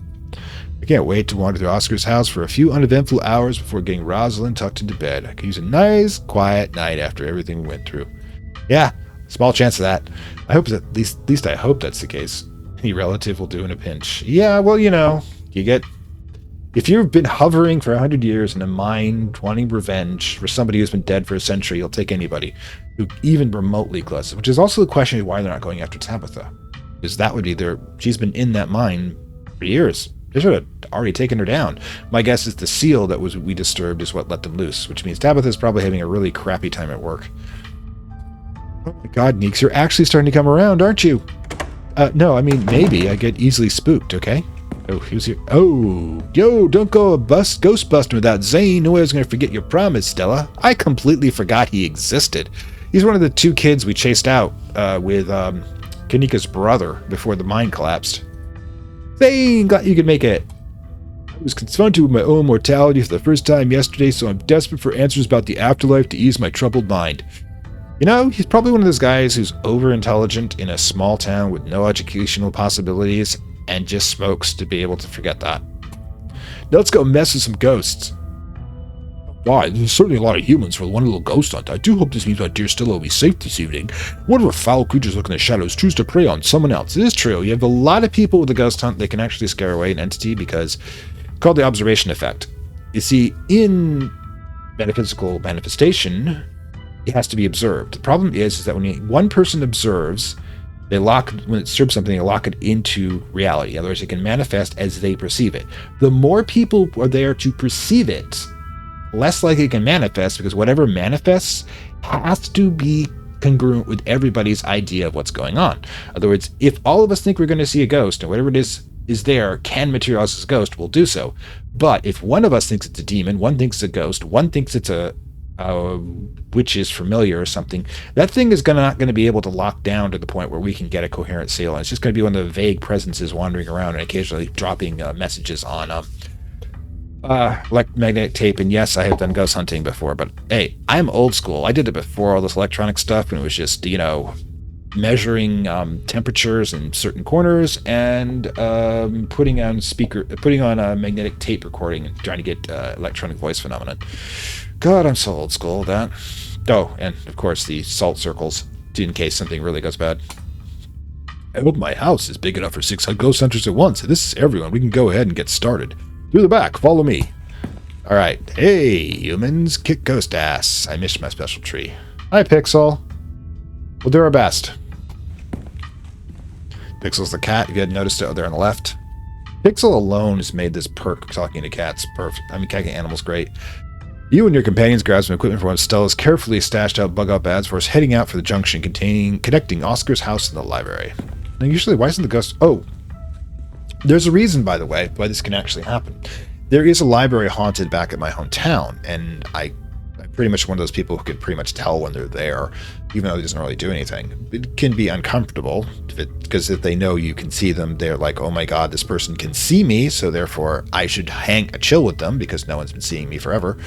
I can't wait to wander through Oscar's house for a few uneventful hours before getting Rosalind tucked into bed. I could use a nice, quiet night after everything we went through. Yeah, small chance of that. I hope that, at least I hope that's the case. Any relative will do in a pinch. Yeah, well, if you've been hovering for 100 years in a mine wanting revenge for somebody who's been dead for a century, you'll take anybody who even remotely close. Which is also the question of why they're not going after Tabitha. Because that would be she's been in that mine for years. They should have already taken her down. My guess is the seal that we disturbed is what let them loose, which means Tabitha's probably having a really crappy time at work. Oh my god, Neeks, you're actually starting to come around, aren't you? No, I mean, maybe. I get easily spooked, okay? Oh, he was here. Oh, yo, don't go ghost busting without Zane. No way I was going to forget your promise, Stella. I completely forgot he existed. He's one of the two kids we chased out with Kanika's brother before the mine collapsed. Zane, glad you could make it. I was confronted with my own mortality for the first time yesterday, so I'm desperate for answers about the afterlife to ease my troubled mind. He's probably one of those guys who's over-intelligent in a small town with no educational possibilities and just smokes to be able to forget that. Now let's go mess with some ghosts. Why, there's certainly a lot of humans for one little ghost hunt. I do hope this means my dear Stella will be safe this evening. Whatever foul creatures lurk in the shadows choose to prey on someone else. It is true. You have a lot of people with the ghost hunt that can actually scare away an entity because it's called the observation effect. You see, in metaphysical manifestation, it has to be observed. The problem is that when one person observes, when it observes something, they lock it into reality. In other words, it can manifest as they perceive it. The more people are there to perceive it, less likely it can manifest, because whatever manifests has to be congruent with everybody's idea of what's going on. In other words, if all of us think we're going to see a ghost and whatever it is there can materialize as a ghost, we'll do so. But if one of us thinks it's a demon, one thinks it's a ghost, one thinks it's a witch is familiar or something, that thing is not going to be able to lock down to the point where we can get a coherent seal. And it's just going to be one of the vague presences wandering around and occasionally dropping messages on like magnetic tape. And yes, I have done ghost hunting before, but hey, I'm old school. I did it before all this electronic stuff, and it was just, measuring temperatures in certain corners and putting on a magnetic tape recording and trying to get electronic voice phenomenon. God, I'm so old school with that. Oh, and of course the salt circles in case something really goes bad. I hope my house is big enough for 6 ghost hunters at once. This is everyone. We can go ahead and get started. Through the back, follow me. All right. Hey, humans, kick ghost ass. I missed my special tree. Hi, Pixel. We'll do our best. Pixel's the cat. If you hadn't noticed it, there on the left. Pixel alone has made this perk talking to cats perfect. I mean, talking to animals great. You and your companions grab some equipment for one of Stella's carefully stashed out bug-out ads for us, heading out for the junction connecting Oscar's house and the library. Now, usually, why isn't the ghost... Oh, there's a reason, by the way, why this can actually happen. There is a library haunted back at my hometown, and I'm pretty much one of those people who can pretty much tell when they're there, even though it doesn't really do anything. It can be uncomfortable, because if they know you can see them, they're like, oh my god, this person can see me, so therefore I should chill with them, because no one's been seeing me forever.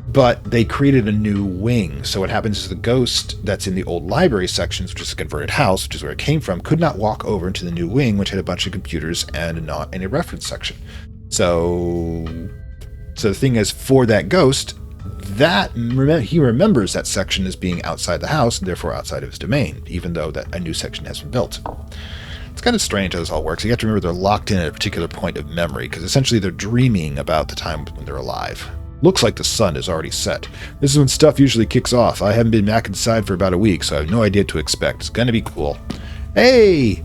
But they created a new wing. So what happens is the ghost that's in the old library sections, which is a converted house, which is where it came from, could not walk over into the new wing, which had a bunch of computers and not any reference section. So the thing is, for that ghost, he remembers that section as being outside the house and therefore outside of his domain, even though that a new section has been built. It's kind of strange how this all works. You have to remember they're locked in at a particular point of memory, because essentially they're dreaming about the time when they're alive. Looks like the sun is already set. This is when stuff usually kicks off. I haven't been back inside for about a week, so I have no idea what to expect. It's gonna be cool. Hey!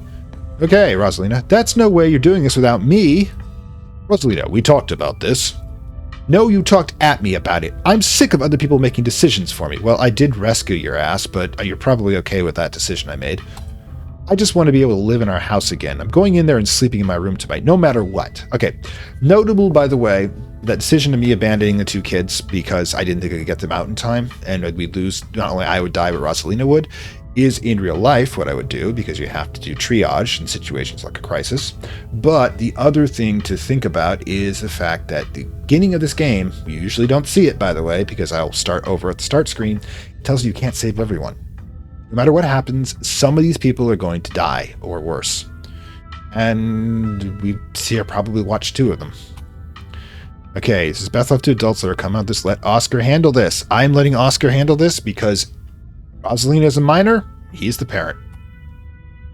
Okay, Rosalina, that's no way you're doing this without me. Rosalina, we talked about this. No, you talked at me about it. I'm sick of other people making decisions for me. Well, I did rescue your ass, but you're probably okay with that decision I made. I just want to be able to live in our house again. I'm going in there and sleeping in my room tonight, no matter what. Okay, notable, by the way, that decision of me abandoning the 2 kids because I didn't think I could get them out in time, and we'd lose, not only I would die, but Rosalina would, is in real life what I would do, because you have to do triage in situations like a crisis. But the other thing to think about is the fact that the beginning of this game, you usually don't see it, by the way, because I'll start over at the start screen, it tells you you can't save everyone. No matter what happens, some of these people are going to die, or worse. And we probably watch 2 of them. Okay, this is best left to adults that are coming out. Just let Oscar handle this. I'm letting Oscar handle this because Rosalina is a minor, he's the parent.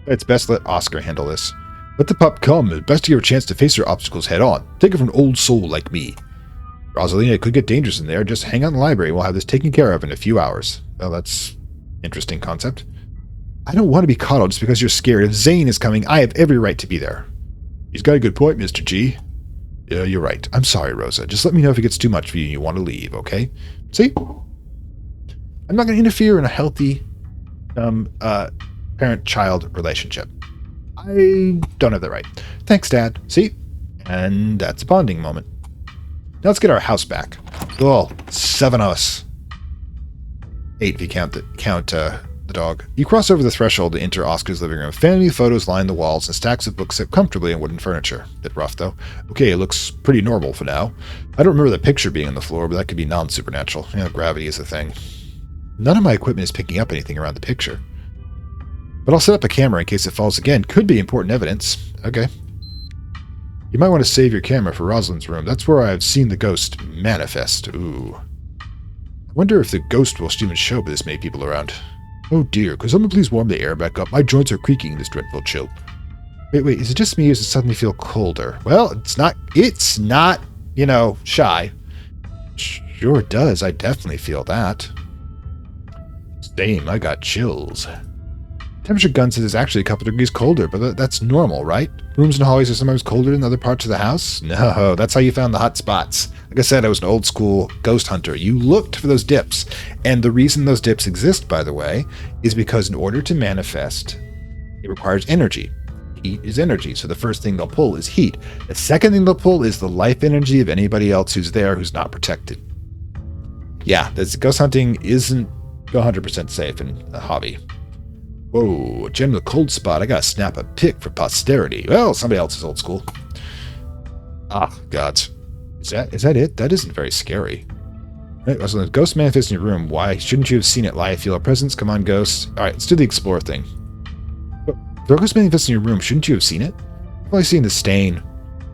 It's best let Oscar handle this. Let the pup come. It's best to give her a chance to face her obstacles head on. Take it from an old soul like me. Rosalina, it could get dangerous in there. Just hang out in the library. We'll have this taken care of in a few hours. Well, that's interesting concept. I don't want to be coddled just because you're scared. If Zane is coming, I have every right to be there. He's got a good point, Mr. G. Yeah, you're right. I'm sorry, Rosa. Just let me know if it gets too much for you and you want to leave, okay? See? I'm not going to interfere in a healthy parent-child relationship. I don't have that right. Thanks, Dad. See? And that's a bonding moment. Now let's get our house back. Oh, 7 of us. 8 if you count the dog. You cross over the threshold to enter Oscar's living room. Family photos line the walls and stacks of books sit comfortably in wooden furniture. Bit rough, though. Okay, it looks pretty normal for now. I don't remember the picture being on the floor, but that could be non-supernatural. You know, gravity is a thing. None of my equipment is picking up anything around the picture. But I'll set up a camera in case it falls again. Could be important evidence. Okay. You might want to save your camera for Rosalind's room. That's where I have seen the ghost manifest. Ooh. Wonder if the ghost will even show up with this many people around. Oh dear, could someone please warm the air back up? My joints are creaking in this dreadful chill. Wait, is it just me or does it suddenly feel colder? Well, it's not, you know, shy. Sure does, I definitely feel that. Same, I got chills. Temperature gun says it's actually a couple degrees colder, but that's normal, right? Rooms and hallways are sometimes colder than other parts of the house? No, that's how you found the hot spots. Like I said, I was an old school ghost hunter. You looked for those dips. And the reason those dips exist, by the way, is because in order to manifest, it requires energy. Heat is energy, so the first thing they'll pull is heat. The second thing they'll pull is the life energy of anybody else who's there who's not protected. Yeah, this ghost hunting isn't 100% safe in a hobby. Whoa, gem the cold spot. I gotta snap a pic for posterity. Well, somebody else is old school. Ah, gods. Is that it? That isn't very scary. Right, so the ghost manifests in your room. Why shouldn't you have seen it live? Feel a presence? Come on, ghosts. Alright, let's do the explore thing. The ghost manifests in your room. Shouldn't you have seen it? I've probably seen the stain.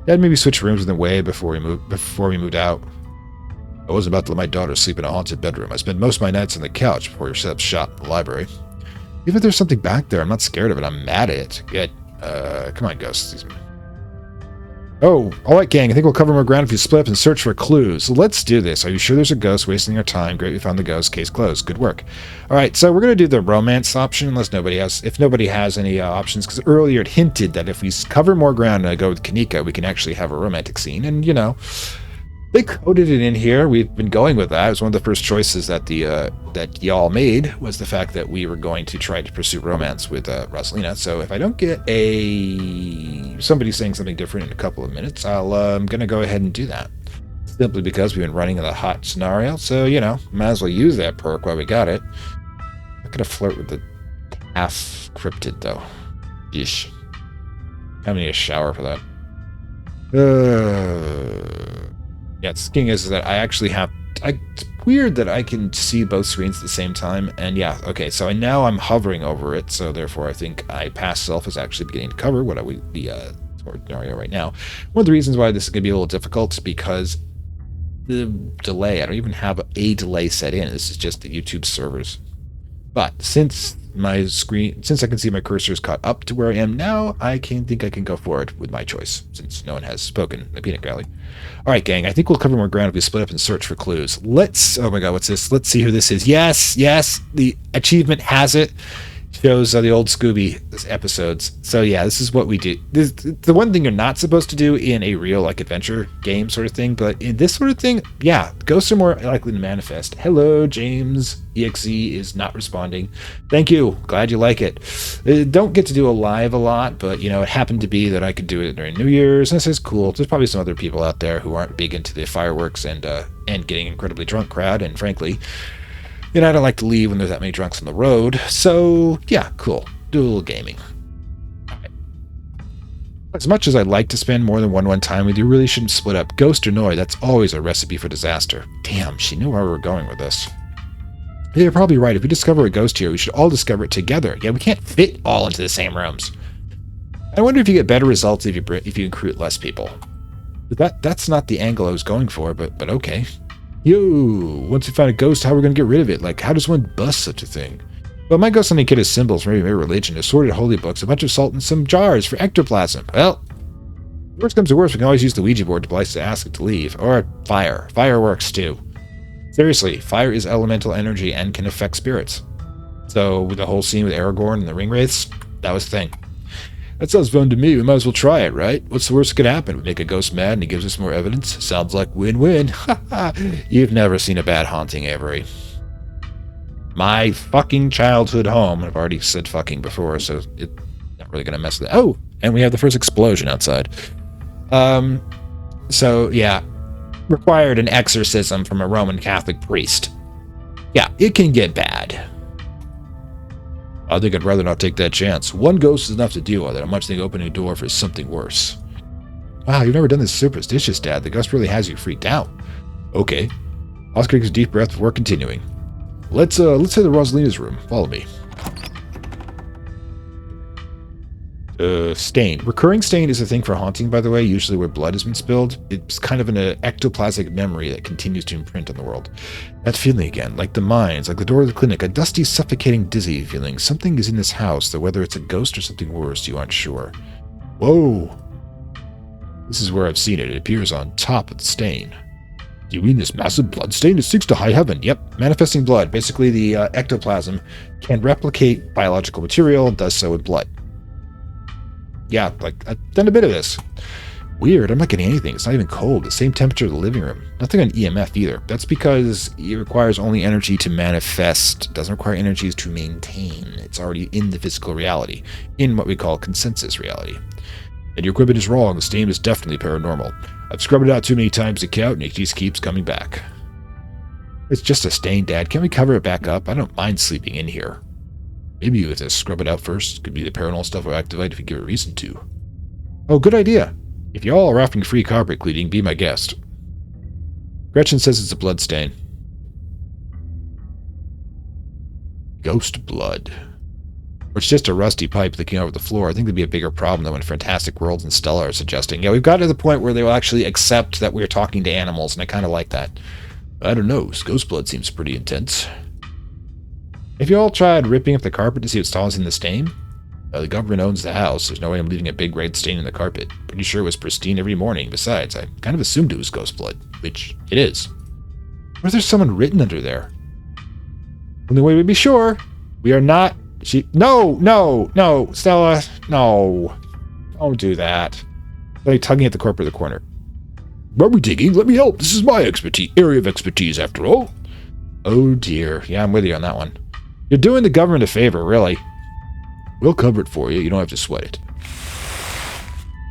Dad maybe switch rooms in the way before we moved out. I wasn't about to let my daughter sleep in a haunted bedroom. I spent most of my nights on the couch before you set up shop in the library. Even if there's something back there, I'm not scared of it. I'm mad at it. Good. Come on, ghosts. Oh, all right, gang. I think we'll cover more ground if you split up and search for clues. So let's do this. Are you sure there's a ghost? Wasting our time. Great, we found the ghost. Case closed. Good work. All right, so we're going to do the romance option if nobody has any options, because earlier it hinted that if we cover more ground and go with Kanika, we can actually have a romantic scene. And, you know, they coded it in here. We've been going with that. It was one of the first choices that that y'all made, was the fact that we were going to try to pursue romance with Rosalina. So if I don't get somebody saying something different in a couple of minutes, I'm going to go ahead and do that. Simply because we've been running in the hot scenario. So, you know, might as well use that perk while we got it. I'm going to flirt with the half cryptid, though. Yeesh. I need a shower for that. Yeah, the thing is that I actually have... it's weird that I can see both screens at the same time. And yeah, okay, so now I'm hovering over it, so therefore I think past self is actually beginning to cover what I would be scenario right now. One of the reasons why this is going to be a little difficult is because the delay. I don't even have a delay set in. This is just the YouTube servers. But since I can see my cursor is caught up to where I am now, I think I can go forward with my choice, since no one has spoken the peanut gallery. All right, gang, I think we'll cover more ground if we split up and search for clues. Oh my god, what's this? Let's see who this is. Yes, the achievement has it. Shows the old Scooby episodes. So yeah, this is what we do. This the one thing you're not supposed to do in a real adventure game sort of thing, but in this sort of thing, yeah, ghosts are more likely to manifest. Hello, James. EXE is not responding. Thank you. Glad you like it. Don't get to do a live a lot, but you know, it happened to be that I could do it during New Year's. And this is cool. There's probably some other people out there who aren't big into the fireworks and getting incredibly drunk crowd, and frankly, you know, I don't like to leave when there's that many drunks on the road. So, yeah, cool. Do a little gaming. Right. As much as I'd like to spend more than one time with you, really shouldn't split up. Ghost or Noi, that's always a recipe for disaster. Damn, she knew where we were going with this. Yeah, you're probably right. If we discover a ghost here, we should all discover it together. Yeah, we can't fit all into the same rooms. I wonder if you get better results if you recruit less people. But that's not the angle I was going for, but okay. Yo, once we find a ghost, how are we going to get rid of it? How does one bust such a thing? Well, my ghost hunting kit has symbols, maybe religion, assorted holy books, a bunch of salt, and some jars for ectoplasm. Well, worst comes to worst, we can always use the Ouija board to ask it to leave. Or fire. Fire works too. Seriously, fire is elemental energy and can affect spirits. So, with the whole scene with Aragorn and the ring wraiths, that was the thing. That sounds fun to me. We might as well try it, right? What's the worst that could happen? We make a ghost mad and he gives us more evidence? Sounds like win-win. You've never seen a bad haunting, Avery. My fucking childhood home. I've already said fucking before, so it's not really going to mess with it. Oh, and we have the first explosion outside. So, yeah. Required an exorcism from a Roman Catholic priest. Yeah, it can get bad. I think I'd rather not take that chance. One ghost is enough to deal with it. I'm much think opening a door for something worse. Wow, you've never done this superstitious, Dad. The ghost really has you freaked out. Okay. Oscar takes a deep breath before continuing. Let's head to Rosalina's room. Follow me. Stain. Recurring stain is a thing for haunting, by the way, usually where blood has been spilled. It's kind of an ectoplasmic memory that continues to imprint on the world. That feeling again, like the mines, like the door of the clinic, a dusty, suffocating, dizzy feeling. Something is in this house, though whether it's a ghost or something worse, you aren't sure. Whoa! This is where I've seen it. It appears on top of the stain. Do you mean this massive blood stain? It sinks to high heaven. Yep, manifesting blood. Basically, the ectoplasm can replicate biological material and does so with blood. Yeah, like, I've done a bit of this. Weird, I'm not getting anything. It's not even cold. The same temperature of the living room. Nothing on EMF either. That's because it requires only energy to manifest. It doesn't require energies to maintain. It's already in the physical reality, in what we call consensus reality. And your equipment is wrong. The stain is definitely paranormal. I've scrubbed it out too many times to count, and it just keeps coming back. It's just a stain, Dad. Can't we cover it back up? I don't mind sleeping in here. Maybe you have to scrub it out first. Could be the paranormal stuff will activate if you give it a reason to. Oh, good idea. If y'all are offering free carpet cleaning, be my guest. Gretchen says it's a blood stain. Ghost blood. Or it's just a rusty pipe leaking over the floor. I think that'd be a bigger problem than when Fantastic Worlds and Stella are suggesting. Yeah, we've got to the point where they will actually accept that we're talking to animals, and I kind of like that. I don't know. Ghost blood seems pretty intense. Have you all tried ripping up the carpet to see what's causing the stain? The government owns the house. There's no way I'm leaving a big red stain in the carpet. Pretty sure it was pristine every morning. Besides, I kind of assumed it was ghost blood, which it is. Or is there someone written under there? Only way we'd be sure. We are not... No, Stella, no. Don't do that. Like tugging at the corner of the corner. Why are we digging? Let me help. This is my area of expertise, after all. Oh dear. Yeah, I'm with you on that one. You're doing the government a favor, really. We'll cover it for you. You don't have to sweat it.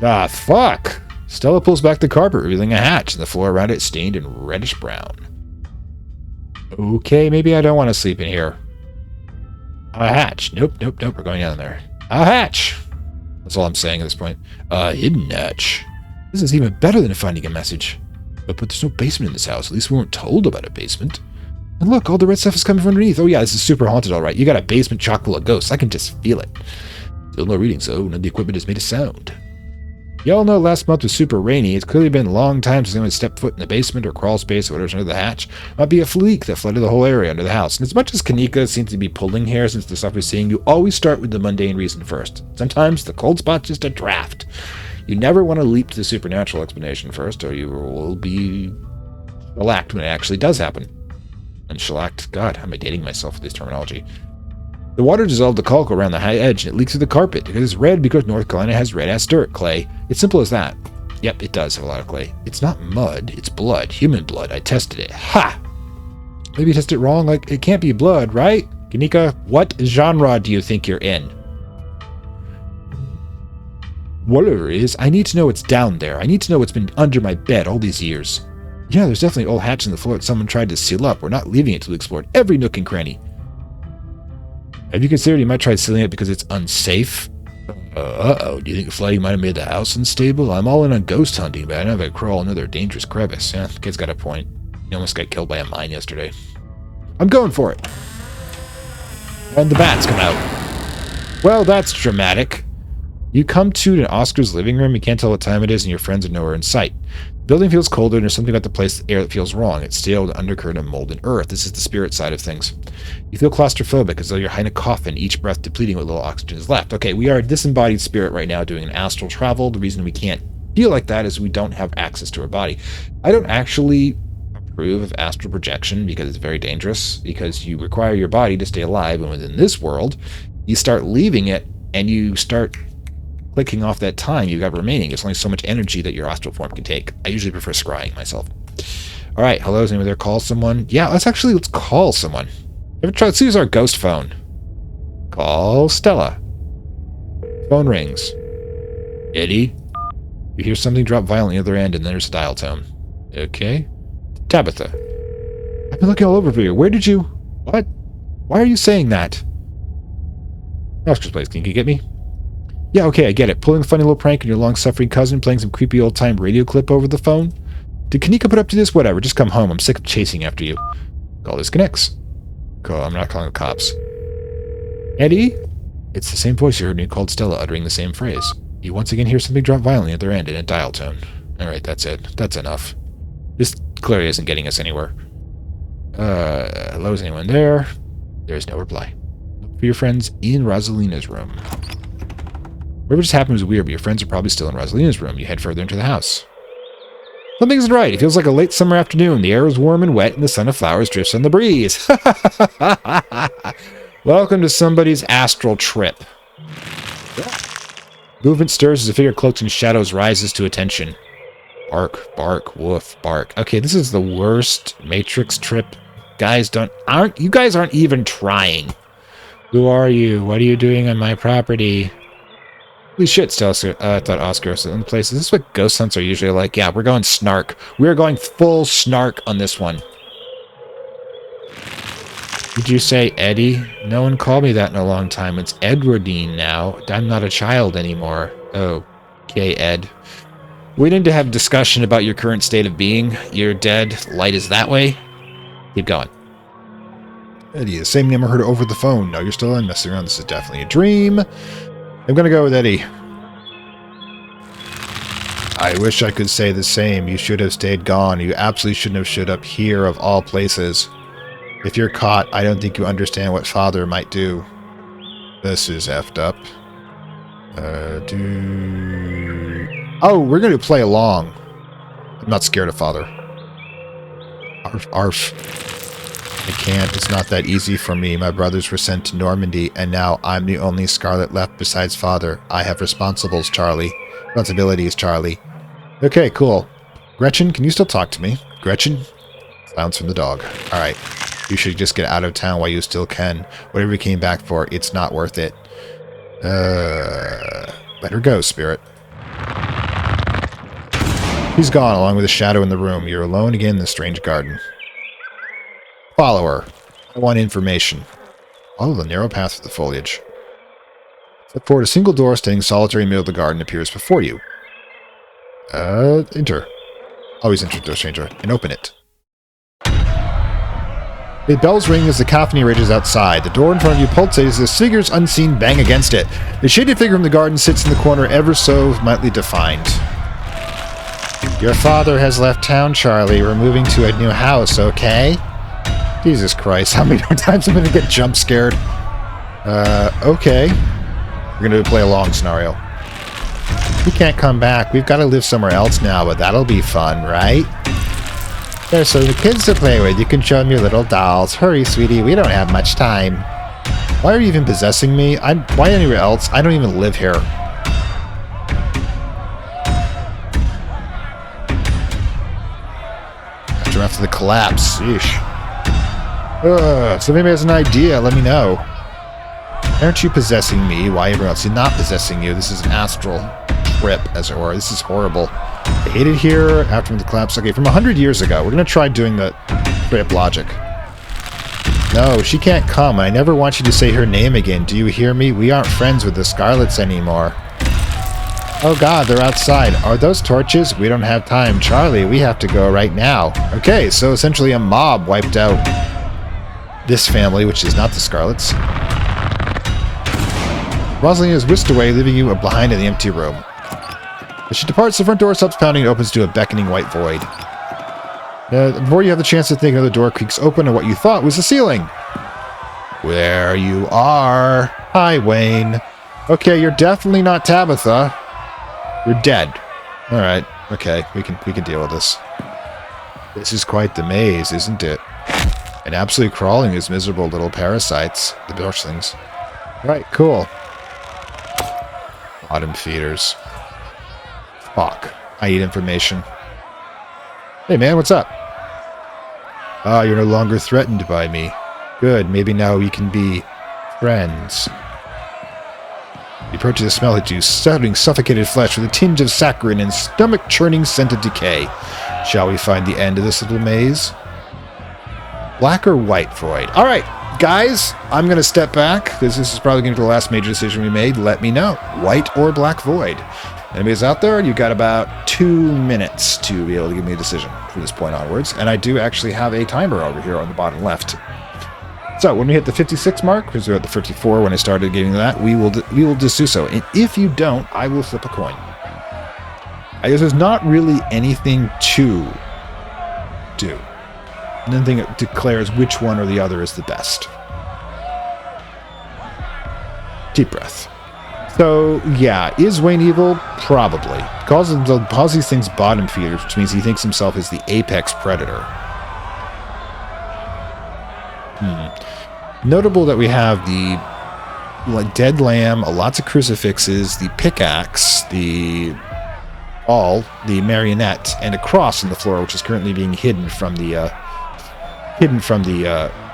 Ah, fuck. Stella pulls back the carpet, revealing a hatch, and the floor around it stained in reddish brown. Okay, maybe I don't want to sleep in here. A hatch. Nope. We're going down there. A hatch. That's all I'm saying at this point. A hidden hatch. This is even better than finding a message. But there's no basement in this house. At least we weren't told about a basement. And look, all the red stuff is coming from underneath. Oh yeah, this is super haunted, all right. You got a basement chock full of ghosts. I can just feel it. Still no reading, so none of the equipment has made a sound. Y'all know last month was super rainy. It's clearly been a long time since anyone stepped foot in the basement or crawl space or whatever's under the hatch. Might be a leak that flooded the whole area under the house. And as much as Kanika seems to be pulling hair since the stuff we're seeing, you always start with the mundane reason first. Sometimes the cold spot's just a draft. You never want to leap to the supernatural explanation first, or you will be shellacked when it actually does happen. And shellacked, God, how am I dating myself with this terminology? The water dissolved the caulk around the high edge, and it leaks through the carpet. It's red because North Carolina has red-ass dirt, clay. It's simple as that. Yep, it does have a lot of clay. It's not mud, it's blood. Human blood. I tested it. Ha! Maybe I tested it wrong. Like, it can't be blood, right? Kanika, what genre do you think you're in? Whatever it is, I need to know what's down there. I need to know what's been under my bed all these years. Yeah, there's definitely an old hatch in the floor that someone tried to seal up. We're not leaving it till we explored every nook and cranny. Have you considered you might try sealing it because it's unsafe? Uh-oh, do you think the flooding might have made the house unstable? I'm all in on ghost hunting, but I know if I crawl another dangerous crevice. Yeah, the kid's got a point. He almost got killed by a mine yesterday. I'm going for it. And the bats come out. Well, that's dramatic. You come to Oscar's living room, you can't tell what time it is, and your friends are nowhere in sight. The building feels colder, and there's something about the place, the air that feels wrong. It's stale with undercurrent of mold and earth. This is the spirit side of things. You feel claustrophobic, as though you're hiding a coffin, each breath depleting what little oxygen is left. Okay, we are a disembodied spirit right now doing an astral travel. The reason we can't feel like that is we don't have access to our body. I don't actually approve of astral projection because it's very dangerous, because you require your body to stay alive, and within this world, you start leaving it, and you start clicking off that time you've got remaining. There's only so much energy that your astral form can take. I usually prefer scrying myself. All right, hello, is anyone there? Call someone? Yeah, let's call someone. Let's use our ghost phone. Call Stella. Phone rings. Eddie? You hear something drop violently at the other end, and then there's a dial tone. Okay. Tabitha. I've been looking all over for you. Where did you... What? Why are you saying that? Oscar's place, can you get me? Yeah, okay, I get it. Pulling a funny little prank on your long-suffering cousin, playing some creepy old-time radio clip over the phone? Did Kanika put up to this? Whatever, just come home. I'm sick of chasing after you. Call disconnects. Call, I'm not calling the cops. Eddie? It's the same voice you heard when you called Stella, uttering the same phrase. You once again hear something drop violently at their end in a dial tone. Alright, that's it. That's enough. This clearly isn't getting us anywhere. Hello, is anyone there? There's no reply. Look for your friends in Rosalina's room. Whatever just happened was weird, but your friends are probably still in Rosalina's room. You head further into the house. Something isn't right. It feels like a late summer afternoon. The air is warm and wet, and the scent of flowers drifts on the breeze. Welcome to somebody's astral trip. Movement stirs as a figure cloaked in shadows rises to attention. Bark, bark, woof, bark. Okay, this is the worst Matrix trip. You guys aren't even trying. Who are you? What are you doing on my property? Holy shit, thought Oscar was in the place. Is this what ghost hunts are usually like? Yeah, we're going snark. We're going full snark on this one. Did you say Eddie? No one called me that in a long time. It's Edwardine now. I'm not a child anymore. Okay, Ed. We need to have a discussion about your current state of being. You're dead. Light is that way. Keep going. Eddie, the same name I heard over the phone. No, you're still in messing around. This is definitely a dream. I'm gonna go with Eddie. I wish I could say the same. You should have stayed gone. You absolutely shouldn't have showed up here of all places. If you're caught, I don't think you understand what Father might do. This is effed up. Oh, we're gonna play along. I'm not scared of Father. Arf, arf. I can't. It's not that easy for me. My brothers were sent to Normandy, and now I'm the only Scarlet left besides Father. I have responsibilities, Charlie. Okay, cool. Gretchen, can you still talk to me? Gretchen? Silence from the dog. Alright. You should just get out of town while you still can. Whatever you came back for, it's not worth it. Let her go, spirit. He's gone, along with a shadow in the room. You're alone again in the strange garden. Follow her. I want information. Follow the narrow path through the foliage. Step forward. A single door standing solitary in the middle of the garden appears before you. Enter. Always enter, door stranger, and open it. The bells ring as the cacophony rages outside. The door in front of you pulsates as figures unseen bang against it. The shaded figure from the garden sits in the corner, ever so lightly defined. Your father has left town, Charlie. We're moving to a new house, okay? Jesus Christ, how many more times am I going to get jump scared? Okay. We're going to play a long scenario. We can't come back. We've got to live somewhere else now, but that'll be fun, right? There's some kids to play with. You can show them your little dolls. Hurry, sweetie. We don't have much time. Why are you even possessing me? Why anywhere else? I don't even live here. After the collapse. Yeesh. So maybe has an idea. Let me know. Aren't you possessing me? Why everyone else is not possessing you? This is an astral trip, as it were. This is horrible. I hate it here after the collapse. Okay, from 100 years ago. We're going to try doing the trip logic. No, she can't come. I never want you to say her name again. Do you hear me? We aren't friends with the Scarlets anymore. Oh god, they're outside. Are those torches? We don't have time. Charlie, we have to go right now. Okay, so essentially a mob wiped out this family, which is not the Scarlets. Rosalina is whisked away, leaving you behind in the empty room. As she departs, the front door stops pounding and opens to a beckoning white void. Before you have the chance to think, another door creaks open and what you thought was the ceiling. There you are. Hi, Wayne. Okay, you're definitely not Tabitha. You're dead. Alright, okay, we can deal with this. This is quite the maze, isn't it? And absolutely crawling these miserable little parasites, the burslings. Right, cool. Bottom feeders. Fuck. I need information. Hey man, what's up? Ah, you're no longer threatened by me. Good, maybe now we can be friends. The approach to the smell hits you, starting suffocated flesh with a tinge of saccharine and stomach-churning scent of decay. Shall we find the end of this little maze? Black or white void? Alright, guys, I'm going to step back, because this is probably going to be the last major decision we made. Let me know. White or black void? Anybody's out there? You've got about 2 minutes to be able to give me a decision from this point onwards. And I do actually have a timer over here on the bottom left. So when we hit the 56 mark, because we're at the 54 when I started getting that, we will just do so. And if you don't, I will flip a coin. I guess there's not really anything to do. Nothing that declares which one or the other is the best. Deep breath. So, yeah, is Wayne evil? Probably. Calls these things bottom feeders, which means he thinks himself as the apex predator. Notable that we have the dead lamb, lots of crucifixes, the pickaxe, the marionette, and a cross on the floor, which is currently being hidden from the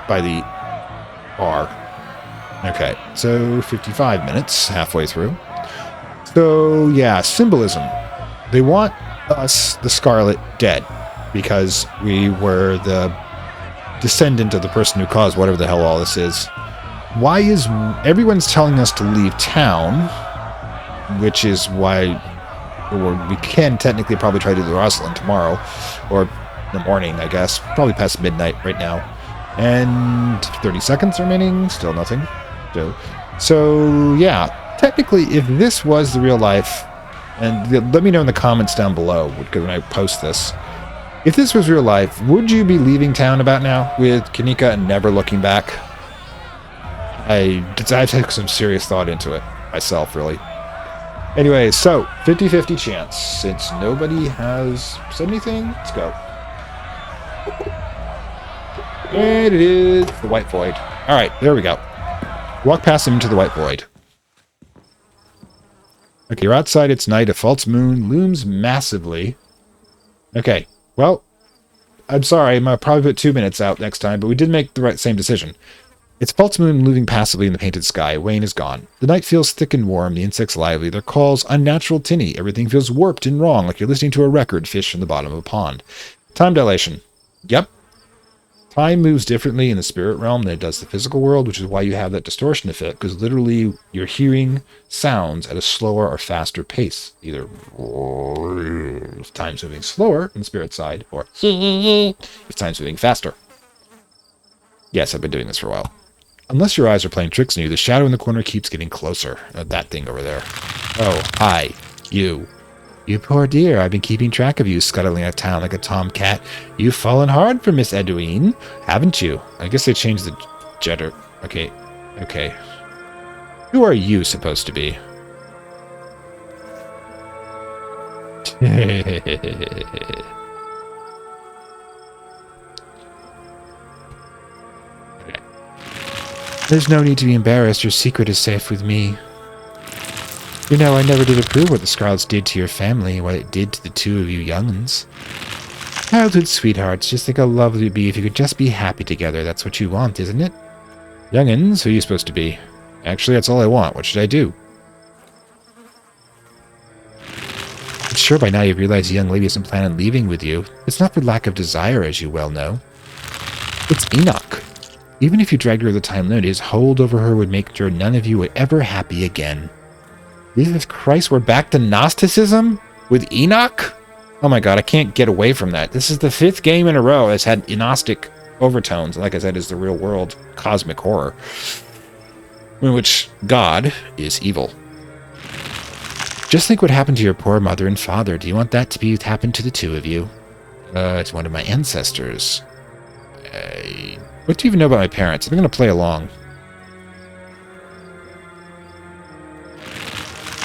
by the bar. Okay, so 55 minutes, halfway through. So yeah, symbolism. They want us, the Scarlet, dead because we were the descendant of the person who caused whatever the hell all this is. Why is everyone's telling us to leave town, which is why we can technically probably try to do the Rosalind tomorrow, or in the morning, I guess. Probably past midnight right now. And 30 seconds remaining, still nothing. So yeah, technically, if this was the real life, and let me know in the comments down below when I post this, if this was real life, would you be leaving town about now with Kanika and never looking back? I took some serious thought into it myself, really. Anyway, so 50-50 chance. Since nobody has said anything, let's go. And it is the White Void. All right, there we go. Walk past him into the White Void. Okay, you're outside. It's night. A false moon looms massively. Okay, well, I'm sorry. I'm probably put 2 minutes out next time, but we did make the same decision. It's false moon moving passively in the painted sky. Wayne is gone. The night feels thick and warm. The insects lively. Their calls unnatural tinny. Everything feels warped and wrong, like you're listening to a record fish in the bottom of a pond. Time dilation. Yep. Time moves differently in the spirit realm than it does the physical world, which is why you have that distortion effect, because literally you're hearing sounds at a slower or faster pace. Either if time's moving slower in the spirit side, or if time's moving faster. Yes, I've been doing this for a while. Unless your eyes are playing tricks on you, the shadow in the corner keeps getting closer. That thing over there. Oh, hi. You. You poor dear, I've been keeping track of you, scuttling out of town like a tomcat. You've fallen hard for Miss Edwine, haven't you? I guess they changed the jetter. Okay. Who are you supposed to be? There's no need to be embarrassed. Your secret is safe with me. You know, I never did approve what the Scarlets did to your family, what it did to the two of you young'uns. Childhood sweethearts, just think how lovely it'd be if you could just be happy together. That's what you want, isn't it? Young'uns, who are you supposed to be? Actually, that's all I want. What should I do? I'm sure by now you've realized the young lady isn't planning on leaving with you. It's not for lack of desire, as you well know. It's Enoch. Even if you dragged her the time limit, his hold over her would make sure none of you were ever happy again. Jesus Christ, we're back to Gnosticism? With Enoch? Oh my god, I can't get away from that. This is the 5th game in a row that's had Gnostic overtones. Like I said, is the real world cosmic horror. In which God is evil. Just think what happened to your poor mother and father. Do you want that to be what happened to the two of you? It's one of my ancestors. What do you even know about my parents? I'm going to play along.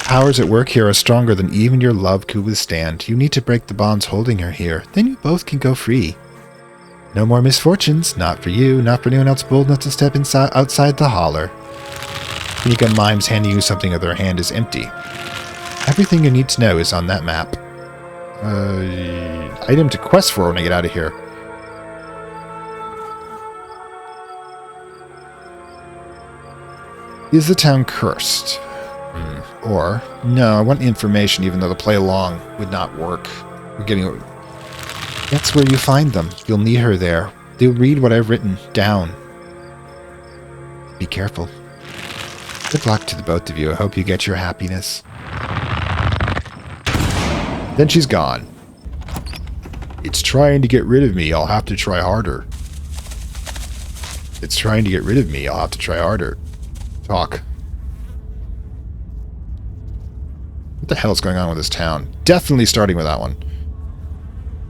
Powers at work here are stronger than even your love could withstand. You need to break the bonds holding her here. Then you both can go free. No more misfortunes. Not for you, not for anyone else bold enough to step outside the holler. Kanika mimes handing you something of their hand is empty. Everything you need to know is on that map. Item to quest for when I get out of here. Is the town cursed? Or, no, I want information even though the play along would not work. We're getting... That's where you find them. You'll need her there. They'll read what I've written down. Be careful. Good luck to the both of you. I hope you get your happiness. Then she's gone. It's trying to get rid of me. I'll have to try harder. It's trying to get rid of me. I'll have to try harder. Talk. What the hell is going on with this town? Definitely starting with that one.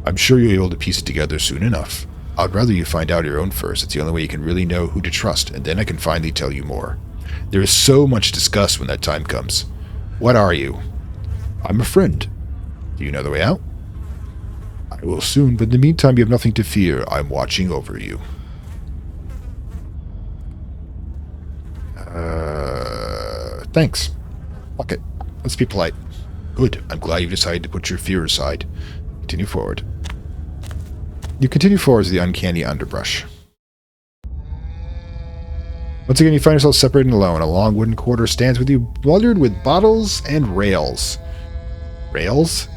I'm sure you'll be able to piece it together soon enough. I'd rather you find out your own first. It's the only way you can really know who to trust, and then I can finally tell you more. There is so much to discuss when that time comes. What are you? I'm a friend. Do you know the way out? I will soon, but in the meantime you have nothing to fear. I'm watching over you. Thanks. Fuck it. Let's be polite. Good. I'm glad you decided to put your fear aside. Continue forward. You continue forward to the uncanny underbrush. Once again, you find yourself separated and alone. A long wooden quarter stands with you, littered with bottles and rails. Rails?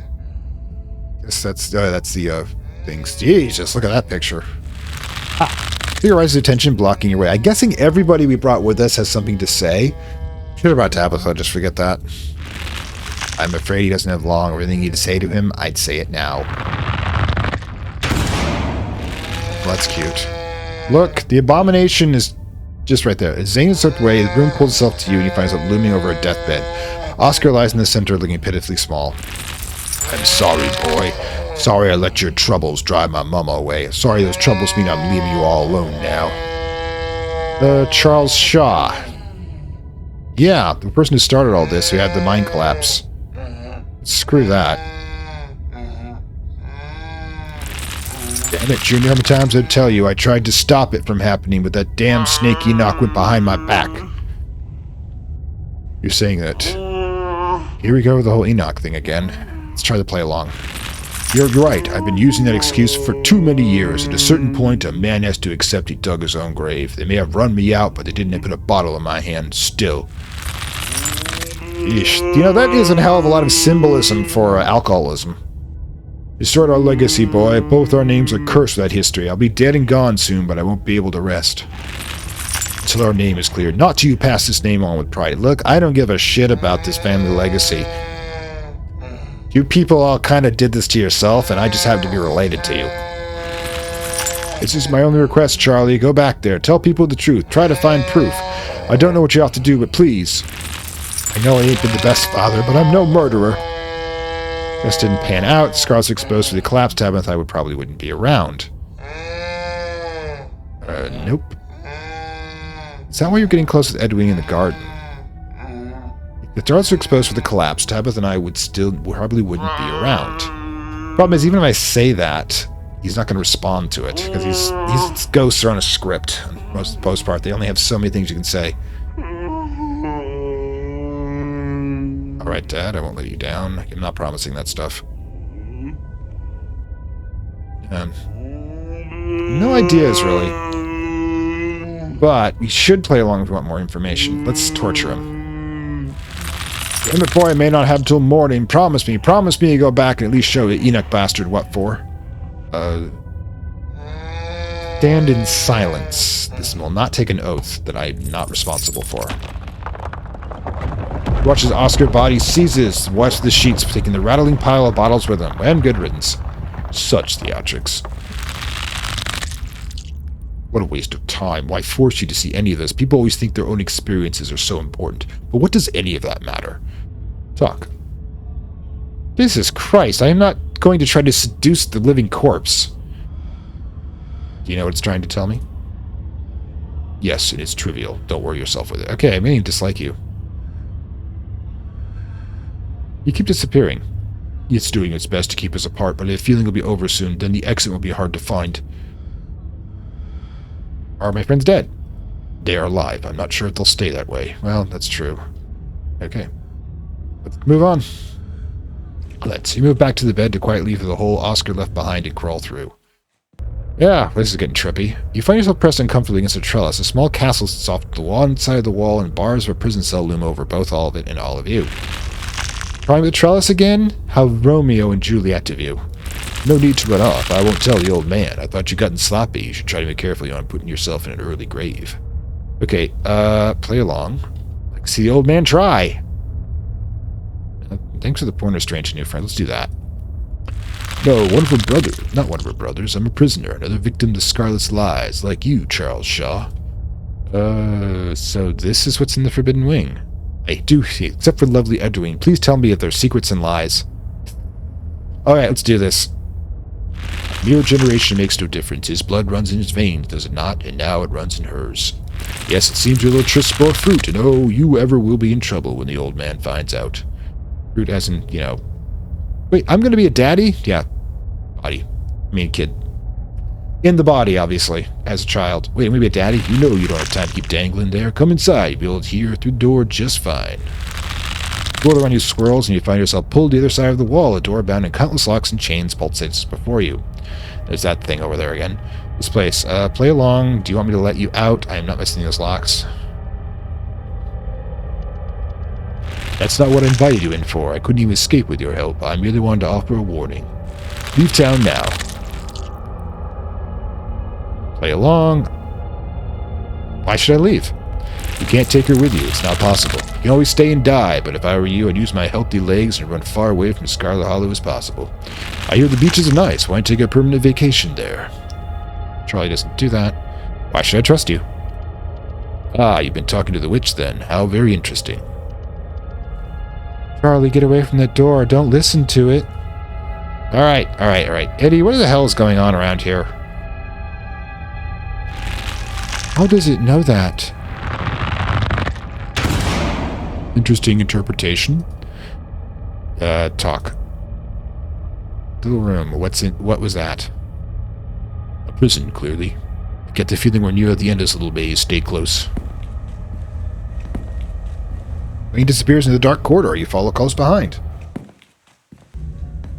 Yes, that's the things. Jesus, look at that picture. Figure rises to attention, blocking your way. I'm guessing everybody we brought with us has something to say. Should have brought Tabitha, just forget that. I'm afraid he doesn't have long or anything you need to say to him. I'd say it now. Well, that's cute. Look, the abomination is just right there. As Zane is swept away, the room pulls itself to you and you find yourself looming over a deathbed. Oscar lies in the center, looking pitifully small. I'm sorry, boy. Sorry I let your troubles drive my mama away. Sorry those troubles mean I'm leaving you all alone now. Charles Shaw. Yeah, the person who started all this, who had the mind collapse. Screw that. Damn it, Junior, how many times I'd tell you I tried to stop it from happening, but that damn snake Enoch went behind my back. You're saying that... Here we go with the whole Enoch thing again. Let's try to play along. You're right, I've been using that excuse for too many years. At a certain point, a man has to accept he dug his own grave. They may have run me out, but they didn't put a bottle in my hand still. Eesh. You know, that is a hell of a lot of symbolism for alcoholism. Destroyed our legacy, boy. Both our names are cursed with that history. I'll be dead and gone soon, but I won't be able to rest. Until our name is cleared. Not till you pass this name on with pride. Look, I don't give a shit about this family legacy. You people all kind of did this to yourself, and I just happen to be related to you. This is my only request, Charlie. Go back there. Tell people the truth. Try to find proof. I don't know what you have to do, but please. I know I ain't been the best father, but I'm no murderer. This didn't pan out. Scarlet's exposed to the collapse. Tabitha wouldn't be around. Nope. Is that why you're getting close with Edwin in the garden? If Scarlet's exposed for the collapse, Tabitha and I probably wouldn't be around. Problem is, even if I say that, he's not going to respond to it, because these ghosts are on a script. For the most part, they only have so many things you can say. Alright, Dad, I won't let you down. I'm not promising that stuff. No ideas, really. But we should play along if we want more information. Let's torture him. Damn it, boy, I may not have till morning. Promise me you go back and at least show the Enoch bastard what for. Stand in silence. This will not take an oath that I'm not responsible for. Watches Oscar's body seizes, wipes the sheets, taking the rattling pile of bottles with him. And good riddance. Such theatrics. What a waste of time. Why force you to see any of this? People always think their own experiences are so important. But what does any of that matter? Talk. Jesus Christ, I am not going to try to seduce the living corpse. Do you know what it's trying to tell me? Yes, it is trivial. Don't worry yourself with it. Okay, I may dislike you. You keep disappearing. It's doing its best to keep us apart, but if feeling will be over soon, then the exit will be hard to find. Are my friends dead? They are alive. I'm not sure if they'll stay that way. Well, that's true. Okay. Let's move on. Let's move back to the bed to quietly leave the hole Oscar left behind and crawl through. Yeah, this is getting trippy. You find yourself pressed uncomfortably against a trellis. A small castle sits off to the one side of the wall, and bars of a prison cell loom over both all of it and all of you. Trying with the trellis again? How Romeo and Juliet of you. No need to run off. I won't tell the old man. I thought you'd gotten sloppy. You should try to be careful. You aren't putting yourself in an early grave. Okay, play along. Like see the old man try. Thanks for the pointer, strange new friend. Let's do that. No, one of her brothers. Not one of her brothers. I'm a prisoner, another victim to Scarlet's lies, like you, Charles Shaw. So this is what's in the Forbidden Wing. I do, except for lovely Edwin. Please tell me if there's secrets and lies. Alright, let's do this. Mere generation makes no difference. His blood runs in his veins, does it not? And now it runs in hers. Yes, it seems your little tryst bore fruit, and oh, you ever will be in trouble when the old man finds out. Fruit as in, you know... Wait, I'm gonna be a daddy? Yeah. Body. I mean, kid. In the body, obviously, as a child. Wait, I'm gonna be a daddy? You know you don't have time to keep dangling there. Come inside. You'll be able to hear through the door just fine. You go around you squirrels, and you find yourself pulled to the other side of the wall. A door bound in countless locks and chains pulsates before you. There's that thing over there again. This place. Play along. Do you want me to let you out? I am not missing those locks. That's not what I invited you in for. I couldn't even escape with your help. I merely wanted to offer a warning. Leave town now. Play along. Why should I leave? You can't take her with you. It's not possible. You can always stay and die, but if I were you, I'd use my healthy legs and run far away from Scarlet Hollow as possible. I hear the beaches are nice. Why don't you take a permanent vacation there? Charlie doesn't do that. Why should I trust you? Ah, you've been talking to the witch then. How very interesting. Charlie, get away from that door. Don't listen to it. Alright. Eddie, what the hell is going on around here? How does it know that? Interesting interpretation. Talk. Little room. What was that? A prison, clearly. I get the feeling we're near the end of this little maze. Stay close. Wayne disappears into the dark corridor. You follow close behind.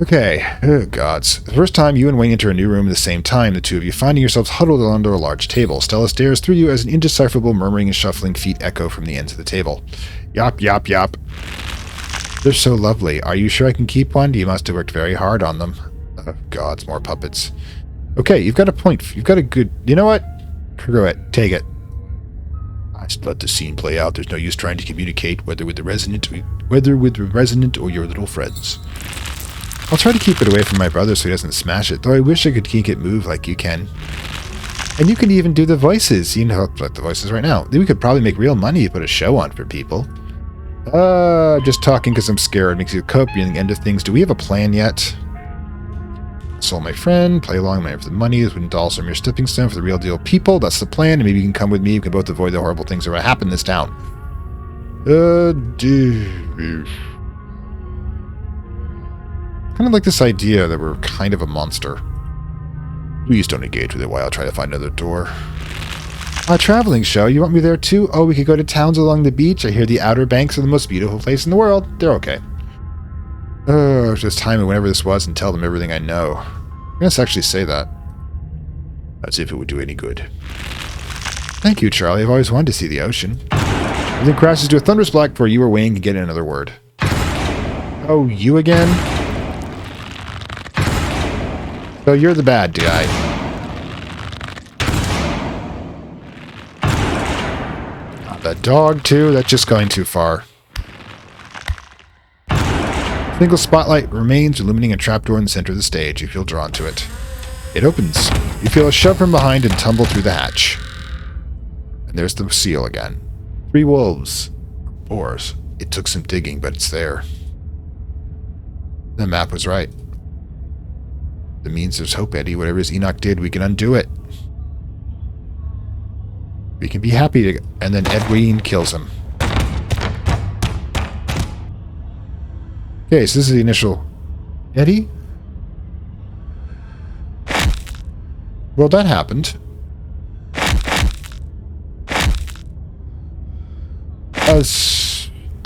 Okay. Oh, gods. The first time you and Wayne enter a new room at the same time, the two of you finding yourselves huddled under a large table. Stella stares through you as an indecipherable murmuring and shuffling feet echo from the ends of the table. Yop, yop, yop. They're so lovely. Are you sure I can keep one? You must have worked very hard on them. Oh, gods, more puppets. Okay, you've got a point. You've got a good... You know what? Screw it. Take it. I just let the scene play out. There's no use trying to communicate, whether with the resident or your little friends. I'll try to keep it away from my brother so he doesn't smash it, though I wish I could make it move like you can. And you can even do the voices. You know, like the voices right now. We could probably make real money if we put a show on for people. Just talking because I'm scared. Makes you cope near the end of things. Do we have a plan yet? Soul my friend. Play along for the money. This wooden dolls are mere stepping stone for the real deal people. That's the plan. And maybe you can come with me. We can both avoid the horrible things that will happen in this town. Kind of like this idea that we're kind of a monster. Please don't engage with it while I try to find another door. A traveling show? You want me there too? Oh, we could go to towns along the beach. I hear the Outer Banks are the most beautiful place in the world. They're okay. Just time me whenever this was and tell them everything I know. I'm going to actually say that. As if it would do any good. Thank you, Charlie. I've always wanted to see the ocean. Everything crashes to a thunderous black before you or Wayne can get in another word. Oh, you again? So you're the bad guy. That dog, too? That's just going too far. A single spotlight remains, illuminating a trapdoor in the center of the stage. You feel drawn to it. It opens. You feel a shove from behind and tumble through the hatch. And there's the seal again. 3 wolves. Boars. It took some digging, but it's there. The map was right. That means there's hope, Eddie. Whatever it is Enoch did, we can undo it. We can be happy to... And then Edwin kills him. Okay, so this is the initial... Eddie? Well, that happened.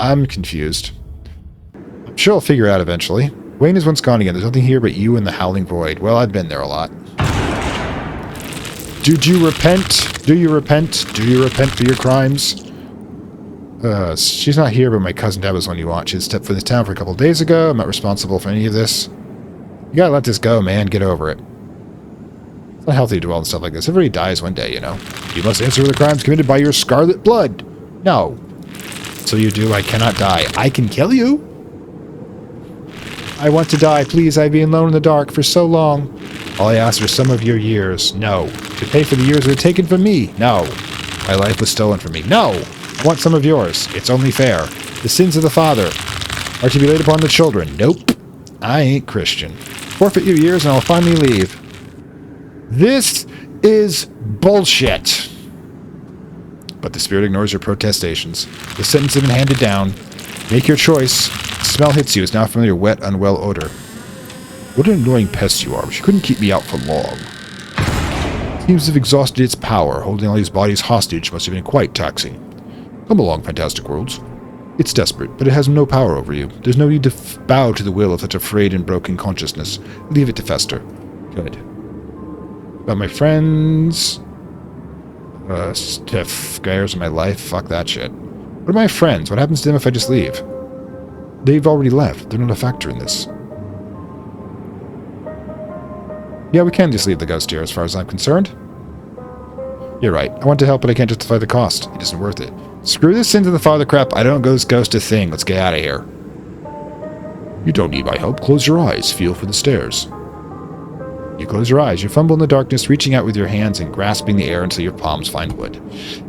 I'm confused. I'm sure I'll figure it out eventually. Wayne is once gone again. There's nothing here but you and the howling void. Well, I've been there a lot. Did you repent? Do you repent? Do you repent for your crimes? She's not here, but my cousin Deb is one you want. She stepped for this town for a couple of days ago. I'm not responsible for any of this. You gotta let this go, man. Get over it. It's not healthy to dwell on stuff like this. Everybody dies one day, you know. You must answer for the crimes committed by your scarlet blood. No. So you do. I cannot die. I can kill you. I want to die. Please, I've been alone in the dark for so long. All I ask are some of your years. No. To pay for the years that were taken from me. No. My life was stolen from me. No. I want some of yours. It's only fair. The sins of the father are to be laid upon the children. Nope. I ain't Christian. Forfeit your years and I'll finally leave. This is bullshit. But the spirit ignores your protestations. The sentence has been handed down. Make your choice. The smell hits you. It's now familiar wet, unwell odor. What an annoying pest you are, but you couldn't keep me out for long. It seems to have exhausted its power. Holding all these bodies hostage must have been quite taxing. Come along, Fantastic Worlds. It's desperate, but it has no power over you. There's no need to bow to the will of such a frayed and broken consciousness. Leave it to fester. Good. About my friends... stiff scares in my life. Fuck that shit. What are my friends? What happens to them if I just leave? They've already left. They're not a factor in this. Yeah, we can just leave the ghost here as far as I'm concerned. You're right. I want to help, but I can't justify the cost. It isn't worth it. Screw this sins of the father crap. I don't ghost a thing. Let's get out of here. You don't need my help. Close your eyes. Feel for the stairs. You close your eyes. You fumble in the darkness, reaching out with your hands and grasping the air until your palms find wood.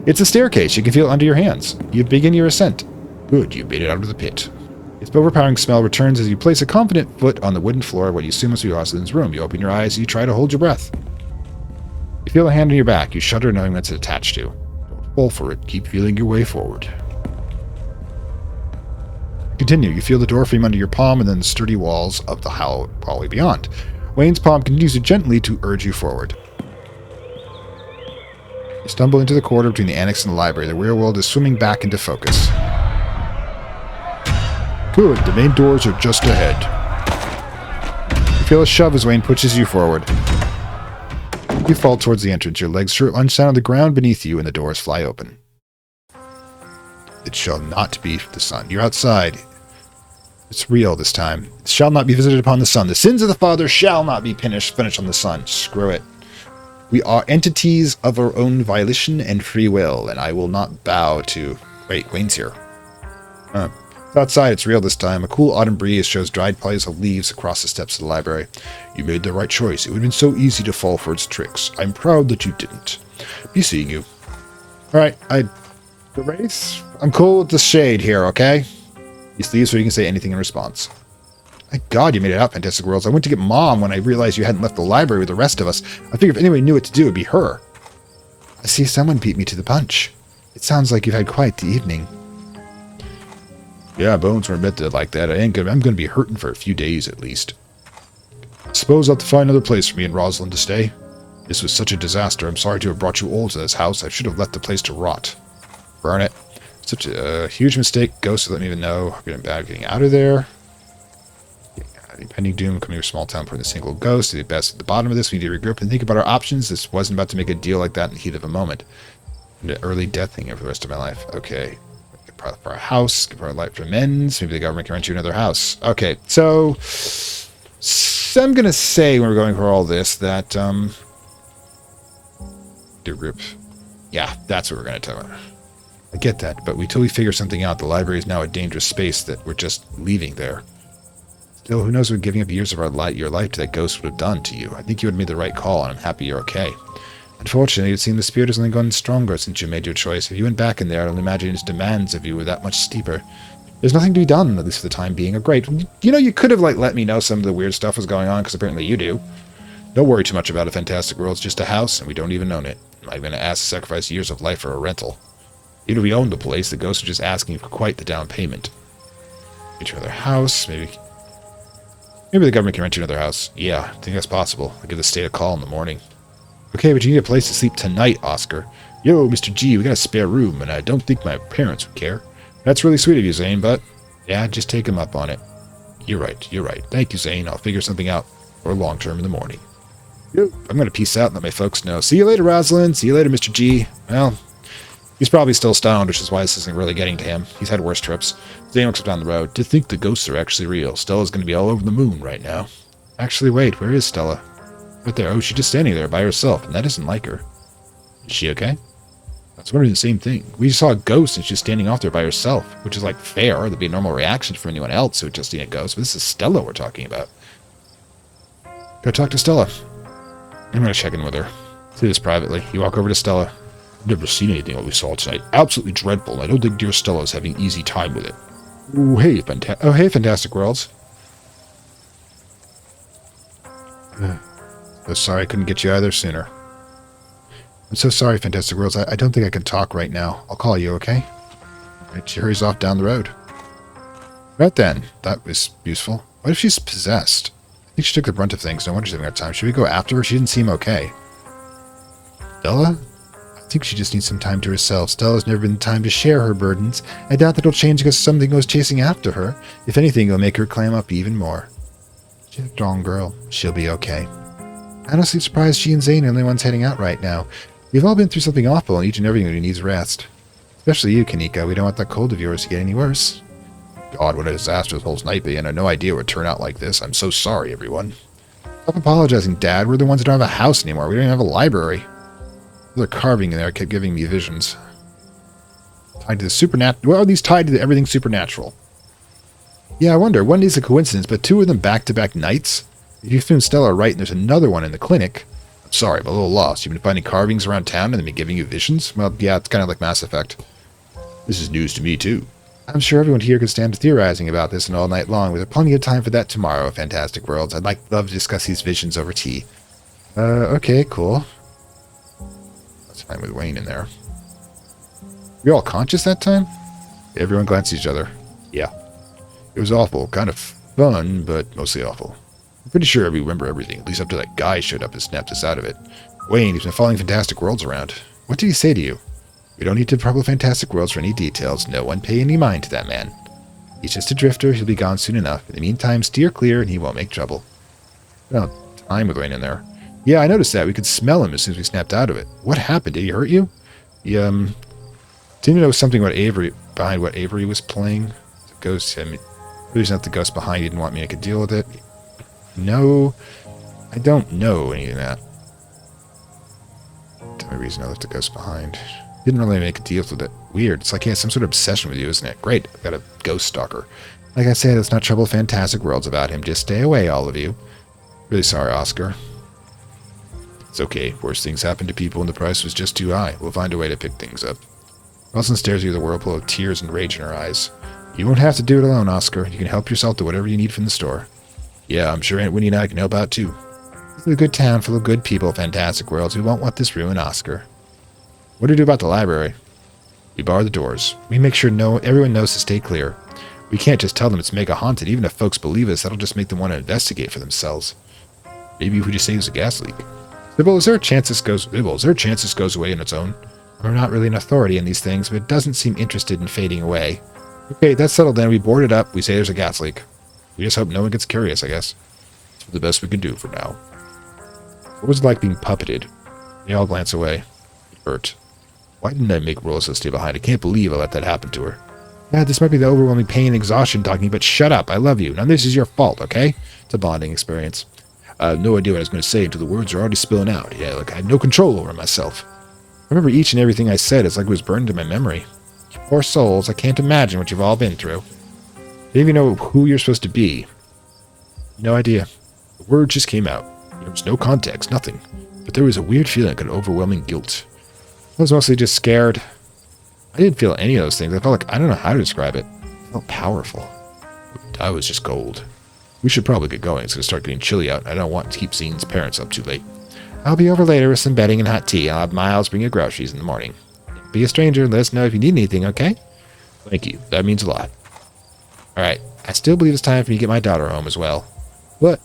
It's a staircase. You can feel it under your hands. You begin your ascent. Good. You made it out of the pit. Its overpowering smell returns as you place a confident foot on the wooden floor of what you assume must be Rosalind's room. You open your eyes and you try to hold your breath. You feel a hand on your back. You shudder knowing what it's attached to. Don't fall for it. Keep feeling your way forward. Continue. You feel the doorframe under your palm and then the sturdy walls of the hallway beyond. Wayne's palm continues gently to urge you forward. You stumble into the corridor between the annex and the library. The real world is swimming back into focus. Good, the main doors are just ahead. You feel a shove as Wayne pushes you forward. You fall towards the entrance. Your legs lunge down on the ground beneath you and the doors fly open. It shall not be the sun. You're outside. It's real this time. It shall not be visited upon the sun. The sins of the father shall not be finished on the sun. Screw it. We are entities of our own volition and free will, and I will not bow to... Wait, Wayne's here. It's outside. It's real this time. A cool autumn breeze shows dried piles of leaves across the steps of the library. You made the right choice. It would have been so easy to fall for its tricks. I'm proud that you didn't. Be seeing you. Alright, the race? I'm cool with the shade here, okay? He leaves so you can say anything in response. My God, you made it out, Fantastic Worlds. I went to get Mom when I realized you hadn't left the library with the rest of us. I figured if anyone knew what to do, it would be her. I see someone beat me to the punch. It sounds like you've had quite the evening. Yeah, bones were meant to like that. I'm going to be hurting for a few days at least. Suppose I'll have to find another place for me and Rosalind to stay. This was such a disaster. I'm sorry to have brought you all to this house. I should have left the place to rot. Burn it. Such a huge mistake. Ghosts let me even know. Getting bad getting out of there. Impending doom coming to a small town for the single ghost. The best at the bottom of this. We need to regroup and think about our options. This wasn't about to make a deal like that in the heat of a moment. An early death thing for the rest of my life. Okay. For our house. For our life for amends. Maybe the government can rent you another house. Okay. So I'm going to say when we're going for all this that regroup. Yeah, that's what we're going to talk about. I get that, but until we figure something out, the library is now a dangerous space that we're just leaving there. Still, who knows what giving up years of your life to that ghost would have done to you. I think you would have made the right call, and I'm happy you're okay. Unfortunately, it seems the spirit has only gotten stronger since you made your choice. If you went back in there, I don't imagine its demands of you were that much steeper. There's nothing to be done, at least for the time being. Oh, great. You know, you could have, let me know some of the weird stuff was going on, because apparently you do. Don't worry too much about a Fantastic World. It's just a house, and we don't even own it. I'm not going to ask to sacrifice years of life for a rental. Even if we owned the place, the ghosts are just asking for quite the down payment. Get you another house, maybe the government can rent you another house. Yeah, I think that's possible. I'll give the state a call in the morning. Okay, but you need a place to sleep tonight, Oscar. Yo, Mr. G, we got a spare room, and I don't think my parents would care. That's really sweet of you, Zane, but... yeah, just take him up on it. You're right. Thank you, Zane. I'll figure something out for long term in the morning. Yo, I'm going to peace out and let my folks know. See you later, Rosalind. See you later, Mr. G. Well... he's probably still stoned, which is why this isn't really getting to him. He's had worse trips. Zane looks up down the road. To think the ghosts are actually real. Stella's going to be all over the moon right now. Actually, wait, where is Stella? Right there. Oh, she's just standing there by herself, and that isn't like her. Is she okay? was wondering the same thing. We just saw a ghost and she's standing off there by herself, which is like fair. That'd be a normal reaction for anyone else who had just seen a ghost. But this is Stella we're talking about. Go talk to Stella. I'm going to check in with her. Do this privately. You walk over to Stella. I've never seen anything like we saw tonight. Absolutely dreadful. And I don't think dear Stella is having an easy time with it. Oh, hey, Fantastic Worlds. So sorry I couldn't get you out of there sooner. I'm so sorry, Fantastic Worlds. I don't think I can talk right now. I'll call you, okay? Right, she hurries off down the road. Right then. That was useful. What if she's possessed? I think she took the brunt of things. No wonder she's having a hard time. Should we go after her? She didn't seem okay. Stella? I think she just needs some time to herself. Stella's never been the time to share her burdens. I doubt that'll change because something goes chasing after her. If anything, it'll make her clam up even more. She's a strong girl. She'll be okay. Honestly surprised she and Zane are the only ones heading out right now. We've all been through something awful, and each and every one needs rest. Especially you, Kanika. We don't want that cold of yours to get any worse. God, what a disaster this whole night be, and I had no idea it would turn out like this. I'm so sorry, everyone. Stop apologizing, Dad. We're the ones that don't have a house anymore. We don't even have a library. The carving in there kept giving me visions. Tied to the supernatural. Well, are these tied to everything supernatural? Yeah, I wonder. One day's a coincidence, but two of them back-to-back nights? If you found Stella right and there's another one in the clinic... I'm sorry, I'm a little lost. You've been finding carvings around town and they've been giving you visions? Well, yeah, it's kind of like Mass Effect. This is news to me, too. I'm sure everyone here could stand theorizing about this and all night long. We have plenty of time for that tomorrow, Fantastic Worlds. I'd love to discuss these visions over tea. Okay, cool. That's fine with Wayne in there. You all conscious that time? Everyone glanced at each other. Yeah. It was awful. Kind of fun, but mostly awful. I'm pretty sure we remember everything, at least up to that guy showed up and snapped us out of it. Wayne, he's been following Fantastic Worlds around. What did he say to you? We don't need to trouble Fantastic Worlds for any details. No one pay any mind to that man. He's just a drifter. He'll be gone soon enough. In the meantime, steer clear and he won't make trouble. Well, time with Wayne in there. Yeah, I noticed that. We could smell him as soon as we snapped out of it. What happened? Did he hurt you? He, didn't know something about Avery, behind what Avery was playing. The ghost, I mean, the reason that the ghost behind he didn't want me I could deal with it. No, I don't know any of that. The only reason I left the ghost behind. Didn't really make a deal with it. Weird. It's like he has some sort of obsession with you, isn't it? Great. I've got a ghost stalker. Like I said, let's not trouble Fantastic Worlds about him. Just stay away, all of you. Really sorry, Oscar. It's okay. Worse things happen to people and the price was just too high. We'll find a way to pick things up. Wilson stares at you with a whirlpool of tears and rage in her eyes. You won't have to do it alone, Oscar. You can help yourself to whatever you need from the store. Yeah, I'm sure Aunt Winnie and I can help out too. This is a good town full of good people, Fantastic Worlds. We won't want this ruin, Oscar. What do we do about the library? We bar the doors. We make sure everyone knows to stay clear. We can't just tell them it's mega haunted. Even if folks believe us, that'll just make them want to investigate for themselves. Maybe if we just say there's a gas leak. Sybil, is there a chance this goes away on its own? I'm not really an authority in these things, but it doesn't seem interested in fading away. Okay, that's settled then. We board it up. We say there's a gas leak. We just hope no one gets curious, I guess. It's the best we can do for now. What was it like being puppeted? They all glance away. It hurt. Why didn't I make Rosa stay behind? I can't believe I let that happen to her. Yeah, this might be the overwhelming pain and exhaustion talking, but shut up. I love you. None of this is your fault, okay? It's a bonding experience. I have no idea what I was going to say until the words are already spilling out. Yeah, like I had no control over myself. I remember each and everything I said. It's like it was burned into my memory. You poor souls, I can't imagine what you've all been through. I didn't even know who you're supposed to be. No idea. The word just came out. There was no context, nothing. But there was a weird feeling like an overwhelming guilt. I was mostly just scared. I didn't feel any of those things. I felt like, I don't know how to describe it. I felt powerful. I was just cold. We should probably get going. It's going to start getting chilly out, and I don't want to keep Zane's parents up too late. I'll be over later with some bedding and hot tea. I'll have Miles bring you groceries in the morning. Be a stranger and let us know if you need anything, okay? Thank you. That means a lot. Alright, I still believe it's time for me to get my daughter home as well. What?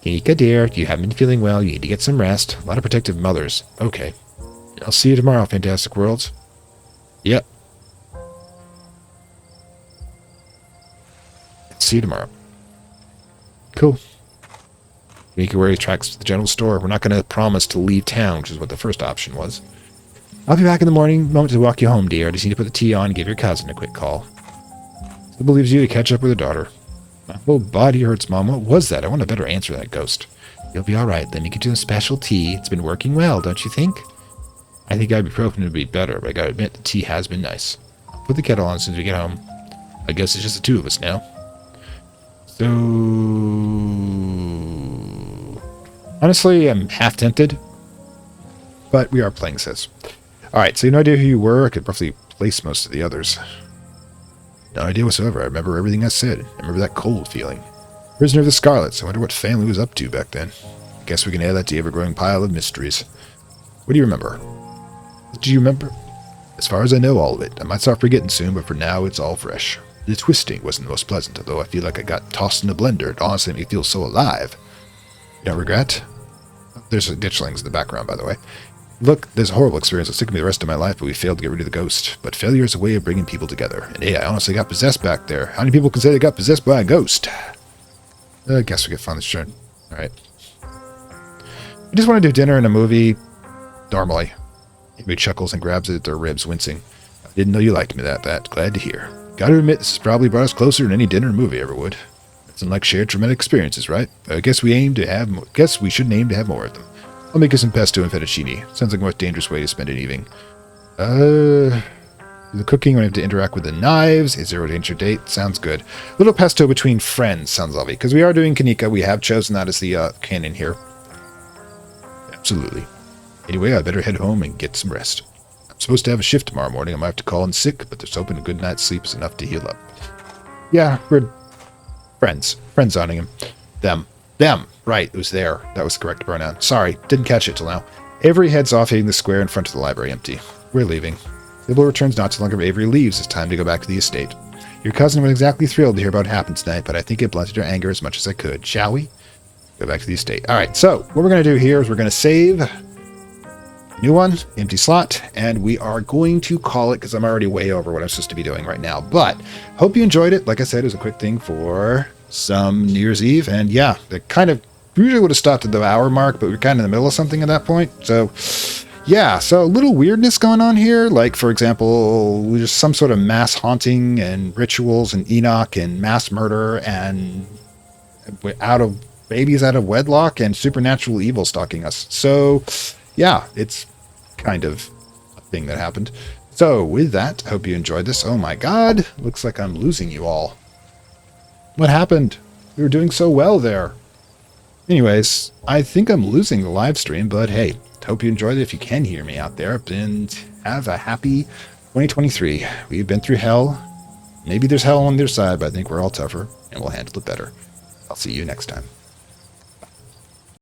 Kanika, dear, you haven't been feeling well. You need to get some rest. A lot of protective mothers. Okay. I'll see you tomorrow, Fantastic Worlds. Yep. See you tomorrow. Cool. Kanika wears tracks to the general store. We're not going to promise to leave town, which is what the first option was. I'll be back in the moment to walk you home, dear. I just need to put the tea on and give your cousin a quick call. Still believes you to catch up with her daughter. My whole body hurts, Mom. What was that? I want a better answer to that ghost. You'll be all right. Let me get you some special tea. It's been working well, don't you think? I think ibuprofen would be better, but I gotta admit, the tea has been nice. Put the kettle on as soon as we get home. I guess it's just the two of us now. So... honestly, I'm half tempted. But we are playing this. Alright, so you have no idea who you were? I could roughly place most of the others. No idea whatsoever. I remember everything I said. I remember that cold feeling. Prisoner of the Scarlet. So I wonder what family was up to back then. I guess we can add that to the ever-growing pile of mysteries. What do you remember? Do you remember? As far as I know, all of it. I might start forgetting soon, but for now, it's all fresh. The twisting wasn't the most pleasant, although I feel like I got tossed in a blender. It honestly made me feel so alive. You don't regret? There's ditchlings in the background, by the way. Look, there's a horrible experience that sticking me the rest of my life, but we failed to get rid of the ghost. But failure is a way of bringing people together. And hey, I honestly got possessed back there. How many people can say they got possessed by a ghost? I guess we could find this shirt. Alright. I just want to do dinner and a movie normally. Amy chuckles and grabs at their ribs, wincing. I didn't know you liked me that. Glad to hear. Gotta admit, this has probably brought us closer than any dinner and movie ever would. It's unlike shared traumatic experiences, right? I guess we should aim to have more of them. I'll make you some pesto and fettuccine. Sounds like a more dangerous way to spend an evening. The cooking, when I have to interact with the knives. A zero danger date. Sounds good. A little pesto between friends sounds lovely. Because we are doing Kanika. We have chosen that as the canon here. Absolutely. Anyway, I better head home and get some rest. I'm supposed to have a shift tomorrow morning. I might have to call in sick, but there's hoping a good night's sleep is enough to heal up. Yeah, we're friends. Friends owning him. Them. Right, it was there. That was the correct pronoun. Sorry, didn't catch it till now. Avery heads off, hitting the square in front of the library empty. We're leaving. Sybil returns not too long after Avery leaves. It's time to go back to the estate. Your cousin was exactly thrilled to hear about what happened tonight, but I think it blunted her anger as much as I could. Shall we? Go back to the estate. Alright, so what we're going to do here is we're going to save... new one, empty slot, and we are going to call it, because I'm already way over what I'm supposed to be doing right now. But, hope you enjoyed it. Like I said, it was a quick thing for some New Year's Eve, and yeah, it kind of usually would have stopped at the hour mark, but we're kind of in the middle of something at that point. So, yeah, so a little weirdness going on here. Like, for example, there's some sort of mass haunting and rituals and Enoch and mass murder and babies out of wedlock and supernatural evil stalking us. So, yeah, it's kind of a thing that happened. So, with that, hope you enjoyed this. Oh my god, looks like I'm losing you all. What happened? We were doing so well there. Anyways, I think I'm losing the live stream, but hey, hope you enjoyed it if you can hear me out there, and have a happy 2023. We've been through hell. Maybe there's hell on their side, but I think we're all tougher, and we'll handle it better. I'll see you next time.